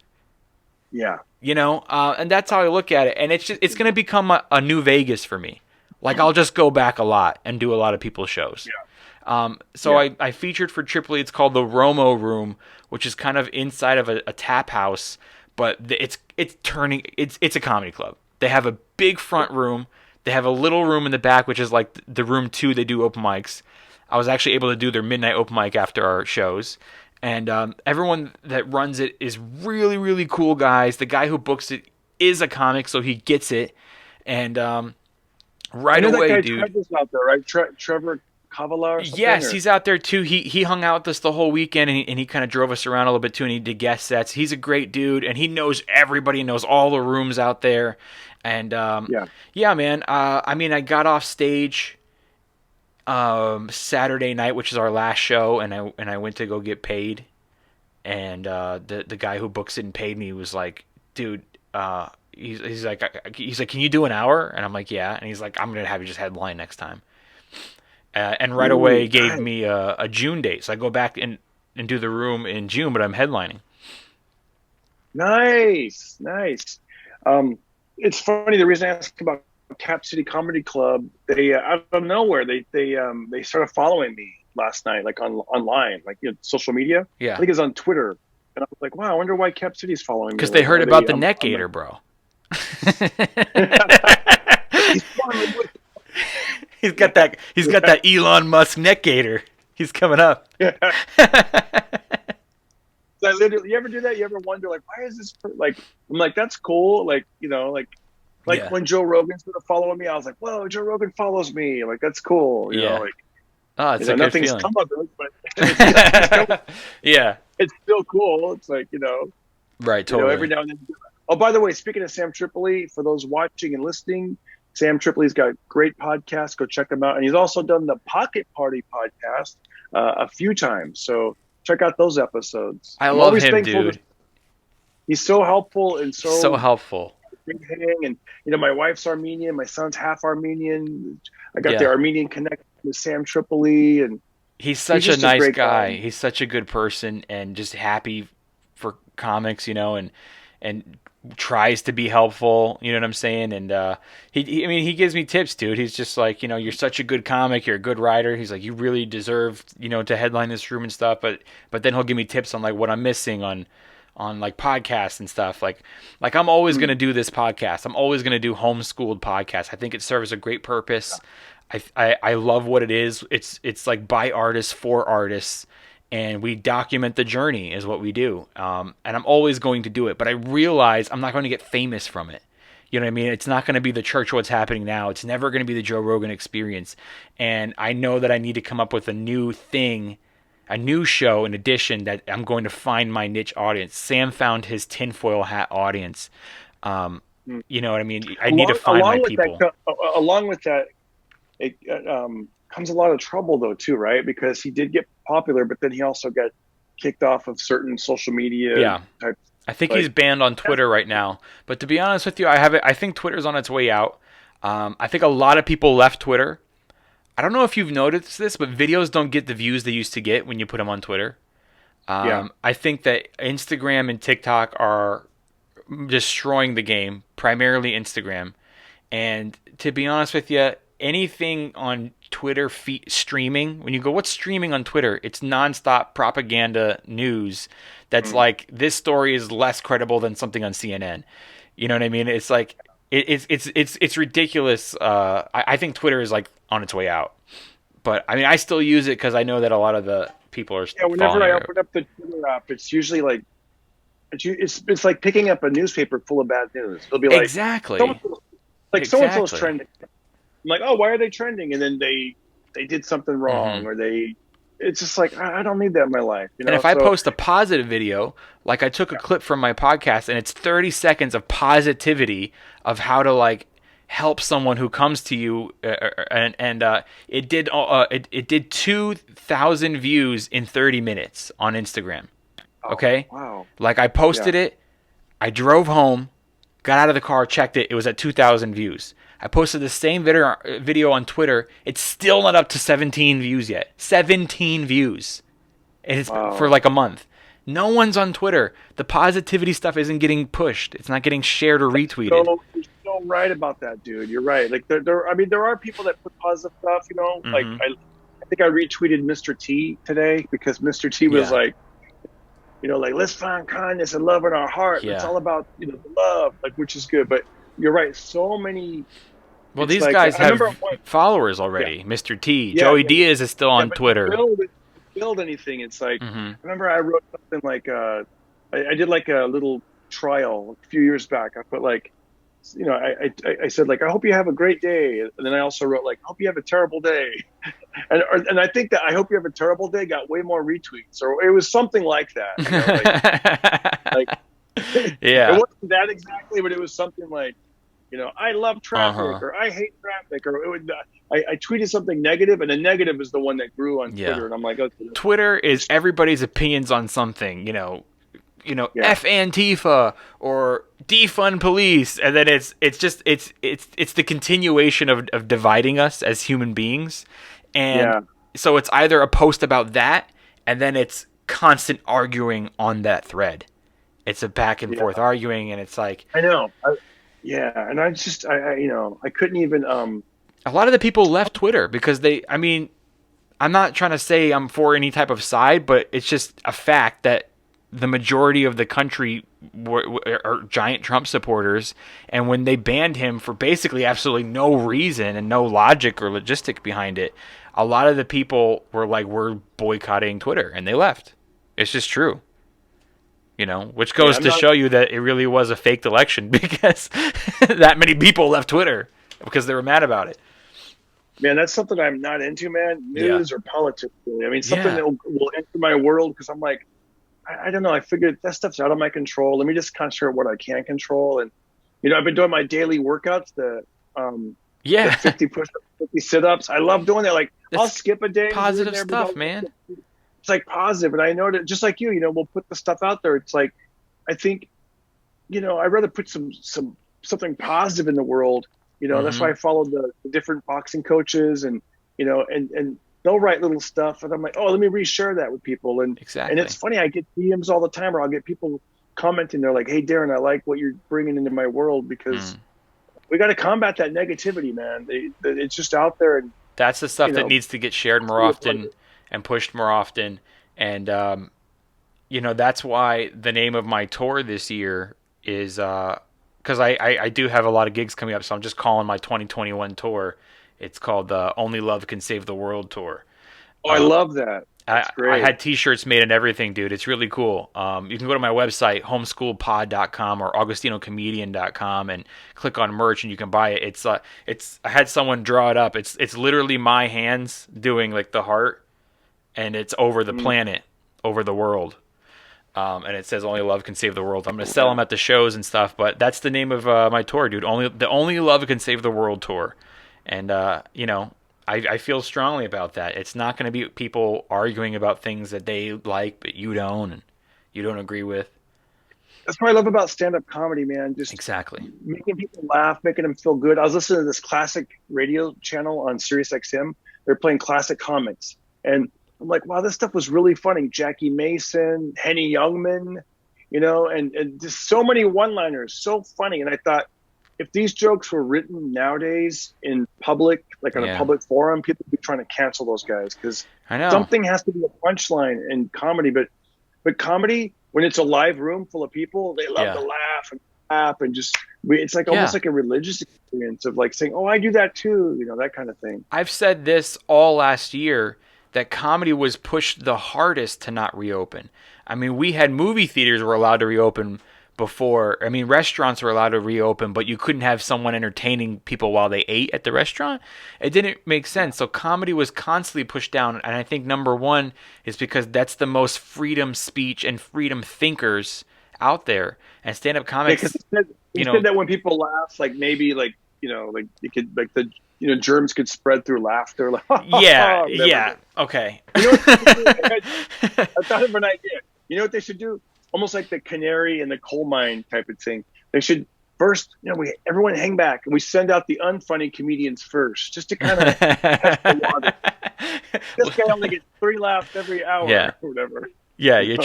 Yeah. And that's how I look at it. And it's going to become a new Vegas for me. Like, I'll just go back a lot and do a lot of people's shows. Yeah. I featured for Tripoli. It's called the Romo Room, which is kind of inside of a tap house, but it's a comedy club. They have a big front room. They have a little room in the back, which is like the room 2. They do open mics. I was actually able to do their midnight open mic after our shows. And everyone that runs it is really, really cool guys. The guy who books it is a comic, so he gets it. And right away, that guy, dude. Trevor's out there, right? Trevor Kavala or something? Yes, he's out there too. He hung out with us the whole weekend, and he kind of drove us around a little bit too, and he did guest sets. He's a great dude, and he knows everybody, knows all the rooms out there. And yeah, man. I got off stage Saturday night, which is our last show, and I went to go get paid. And the guy who books it and paid me was like, dude, he's like, can you do an hour? And I'm like, yeah. And he's like, I'm gonna have you just headline next time. And right away gave me a June date, so I go back and do the room in June, but I'm headlining. Nice. It's funny. The reason I asked about Cap City Comedy Club, they out of nowhere they started following me last night, like online, like social media. Yeah, I think it's on Twitter, and I was like, wow, I wonder why Cap City's following me. Because they heard about the Net Gator, bro. He's got that Elon Musk Net Gator. He's coming up. Yeah. You ever do that? You ever wonder, like, why is this like? I'm like, that's cool. Like, when Joe Rogan's gonna follow me, I was like, whoa, Joe Rogan follows me. Like, that's cool. You know, like, it's a good nothing's feeling. come of it, but yeah, it's still cool. It's like, right, totally. Every now and then. Oh, by the way, speaking of Sam Tripoli, for those watching and listening, Sam Tripoli's got great podcasts. Go check him out, and he's also done the Pocket Party podcast a few times. So check out those episodes. I love him, dude. He's so helpful and so helpful. And my wife's Armenian, my son's half Armenian. I got the Armenian connection with Sam Tripoli, and he's such a nice guy. He's such a good person, and just happy for comics, and tries to be helpful. You know what I'm saying? And he gives me tips, dude. He's just like, you're such a good comic, you're a good writer. He's like, you really deserve, to headline this room and stuff. But then he'll give me tips on like what I'm missing on like podcasts and stuff. Like I'm always going to do this podcast. I'm always going to do homeschooled podcasts. I think it serves a great purpose. I love what it is. It's like by artists for artists. And we document the journey is what we do. And I'm always going to do it. But I realize I'm not going to get famous from it. You know what I mean? It's not going to be the Church What's Happening Now. It's never going to be the Joe Rogan Experience. And I know that I need to come up with a new thing, a new show in addition, that I'm going to find my niche audience. Sam found his tinfoil hat audience. You know what I mean? I need to find my people. Along with that, it comes a lot of trouble though too, right? Because he did get popular, but then he also got kicked off of certain social media type I think Like, he's banned on Twitter right now. But to be honest with you, I think Twitter's on its way out. I think a lot of people left Twitter. I don't know if you've noticed this, but videos don't get the views they used to get when you put them on Twitter. Yeah. I think that Instagram and TikTok are destroying the game, primarily Instagram. And to be honest with you, anything on Twitter streaming, when you go, what's streaming on Twitter? It's nonstop propaganda news that's like, this story is less credible than something on CNN. You know what I mean? It's like, it's ridiculous. I think Twitter is like on its way out. But I mean, I still use it because I know that a lot of the people are. Yeah, whenever I open up the Twitter app, it's usually like it's like picking up a newspaper full of bad news. It'll be like exactly so-and-so's trending. I'm like, oh, why are they trending? And then they did something wrong, or it's just like, I don't need that in my life. You know? And if I post a positive video, like I took a clip from my podcast, and it's 30 seconds of positivity of how to like help someone who comes to you, and it did 2,000 views in 30 minutes on Instagram. Okay. Oh, wow. Like I posted it, I drove home, got out of the car, checked it. It was at 2,000 views. I posted the same video on Twitter. It's still not up to 17 views yet. 17 views. And it's for like a month. No one's on Twitter. The positivity stuff isn't getting pushed. It's not getting shared or retweeted. You're so right about that, dude. You're right. Like there are people that put positive stuff. You know, like I think I retweeted Mr. T today because Mr. T was like, you know, like, let's find kindness and love in our heart. Yeah. It's all about, you know, the love, like, which is good. But you're right. So many. Well, these guys have followers already. Yeah. Mr. T. Joey Diaz is still on Twitter. Build anything. It's like, I remember I wrote something like, I did like a little trial a few years back. I put like, you know, I said like, I hope you have a great day. And then I also wrote like, I hope you have a terrible day. And I think that I hope you have a terrible day got way more retweets, or it was something like that. You know, like yeah, it wasn't that exactly, but it was something like, you know, I love traffic or I hate traffic, or I tweeted something negative, and the negative is the one that grew on Twitter. And I'm like, okay, Twitter is everybody's opinions on something, you know, F Antifa or defund police, and then it's the continuation of dividing us as human beings. And so it's either a post about that, and then it's constant arguing on that thread. It's a back and forth arguing, and it's like, I know. And I just, you know, I couldn't even. A lot of the people left Twitter because I mean, I'm not trying to say I'm for any type of side, but it's just a fact that the majority of the country are giant Trump supporters, and when they banned him for basically absolutely no reason and no logic or logistic behind it, a lot of the people were like, we're boycotting Twitter, and they left. It's just true. You know, which goes to show you that it really was a faked election because that many people left Twitter because they were mad about it. Man, that's something I'm not into, man. News or politics, really. I mean, something that will enter my world because I'm like, I don't know. I figured that stuff's out of my control. Let me just concentrate on what I can control. And, you know, I've been doing my daily workouts, the 50 push-ups, 50 sit-ups. I love doing that. Like, I'll skip a day. Positive stuff, man. It's like positive. And I know that just like you know, we'll put the stuff out there. It's like, I think, you know, I'd rather put something positive in the world. You know, that's why I follow the different boxing coaches and, you know, and they'll write little stuff. And I'm like, oh, let me reshare that with people. And and it's funny. I get DMs all the time where I'll get people commenting. They're like, hey, Darren, I like what you're bringing into my world because we got to combat that negativity, man. It's just out there. And that's the stuff that needs to get shared more often and pushed more often. And, you know, that's why the name of my tour this year is because I do have a lot of gigs coming up. So I'm just calling my 2021 tour. It's called the Only Love Can Save the World Tour. Oh, I love that. That's great. I had T-shirts made and everything, dude. It's really cool. You can go to my website, homeschoolpod.com or augustinocomedian.com, and click on merch, and you can buy it. I had someone draw it up. It's literally my hands doing like the heart, and it's over the planet, over the world. And it says Only Love Can Save the World. I'm going to sell them at the shows and stuff, but that's the name of my tour, dude. The Only Love Can Save the World Tour. And, you know, I feel strongly about that. It's not going to be people arguing about things that they like, but you don't, and you don't agree with. That's what I love about stand-up comedy, man. Just Exactly. making people laugh, making them feel good. I was listening to this classic radio channel on Sirius XM. They're playing classic comics. And I'm like, wow, this stuff was really funny. Jackie Mason, Henny Youngman, and just so many one-liners, so funny. And I thought, if these jokes were written nowadays in public, like on a public forum, people would be trying to cancel those guys because something has to be a punchline in comedy. But comedy, when it's a live room full of people, they love to laugh and just it's like almost like a religious experience of like saying, oh, I do that too, that kind of thing. I've said this all last year that comedy was pushed the hardest to not reopen. I mean, we had movie theaters were allowed to reopen before. I mean, restaurants were allowed to reopen, but you couldn't have someone entertaining people while they ate at the restaurant. It didn't make sense. So comedy was constantly pushed down. And I think number one is because that's the most freedom speech and freedom thinkers out there. And stand-up comics, he said that when people laugh, like maybe it could the germs could spread through laughter. Like, okay. I thought of an idea. You know what they should do? Almost like the canary in the coal mine type of thing. They should first, everyone hang back and we send out the unfunny comedians first, just to kind of test the water. This guy only gets 3 laughs every hour or whatever. Yeah, you're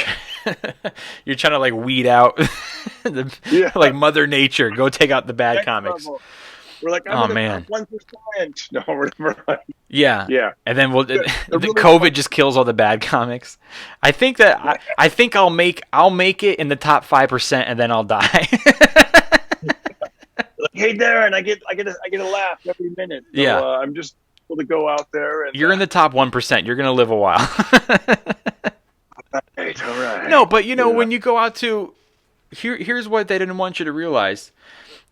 trying to like weed out like Mother Nature. Go take out the bad comics. Level. We're like, oh man, 1%. No, whatever. Yeah. And then the COVID just kills all the bad comics. I think that I think I'll make it in the top 5%, and then I'll die. Like, hey Darren, I get a laugh every minute. So, I'm just able to go out there. And you're in the top 1%. You're gonna live a while. All right. No, but when you go out to here's what they didn't want you to realize.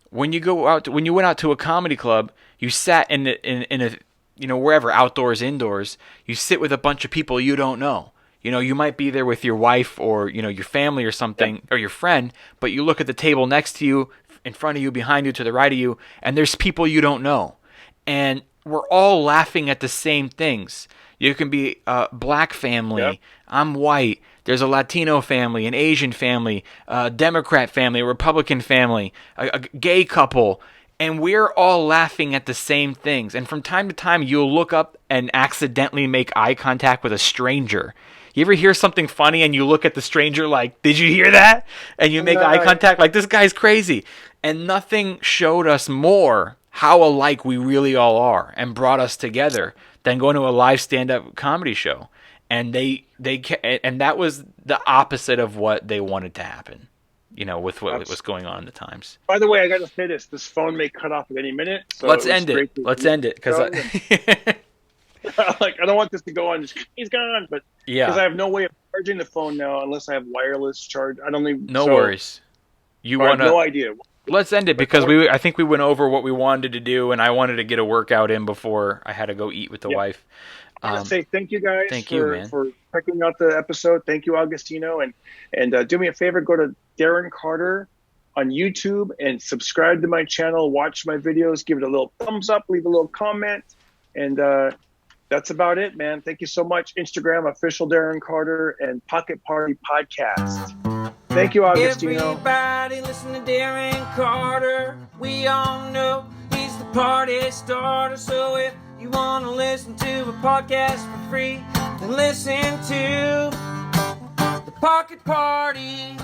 When you went out to a comedy club, you sat in a wherever, outdoors, indoors, you sit with a bunch of people you don't know. You might be there with your wife or your family or something or your friend, but you look at the table next to you, in front of you, behind you, to the right of you, and there's people you don't know. And we're all laughing at the same things. You can be a black family. Yep. I'm white. There's a Latino family, an Asian family, a Democrat family, a Republican family, a gay couple, and we're all laughing at the same things. And from time to time, you'll look up and accidentally make eye contact with a stranger. You ever hear something funny and you look at the stranger like, did you hear that? And you make eye contact like, this guy's crazy. And nothing showed us more how alike we really all are and brought us together than going to a live stand-up comedy show. And and that was the opposite of what they wanted to happen, with what was going on in the times. By the way, I got to say this phone may cut off at any minute. So Let's end it. Because I don't want this to go on. He's gone, but because I have no way of charging the phone now unless I have wireless charge. I don't even. No worries. I have no idea. Let's end it because I think we went over what we wanted to do, and I wanted to get a workout in before I had to go eat with the wife. I want to say thank you guys for checking out the episode. Thank you, Agostino. And do me a favor, go to Darren Carter on YouTube and subscribe to my channel. Watch my videos. Give it a little thumbs up. Leave a little comment. And that's about it, man. Thank you so much. Instagram, official Darren Carter, and Pocket Party Podcast. Thank you, Agostino. Everybody listen to Darren Carter. We all know he's the party starter. So if you want to listen to a podcast for free, then listen to the Pocket Party.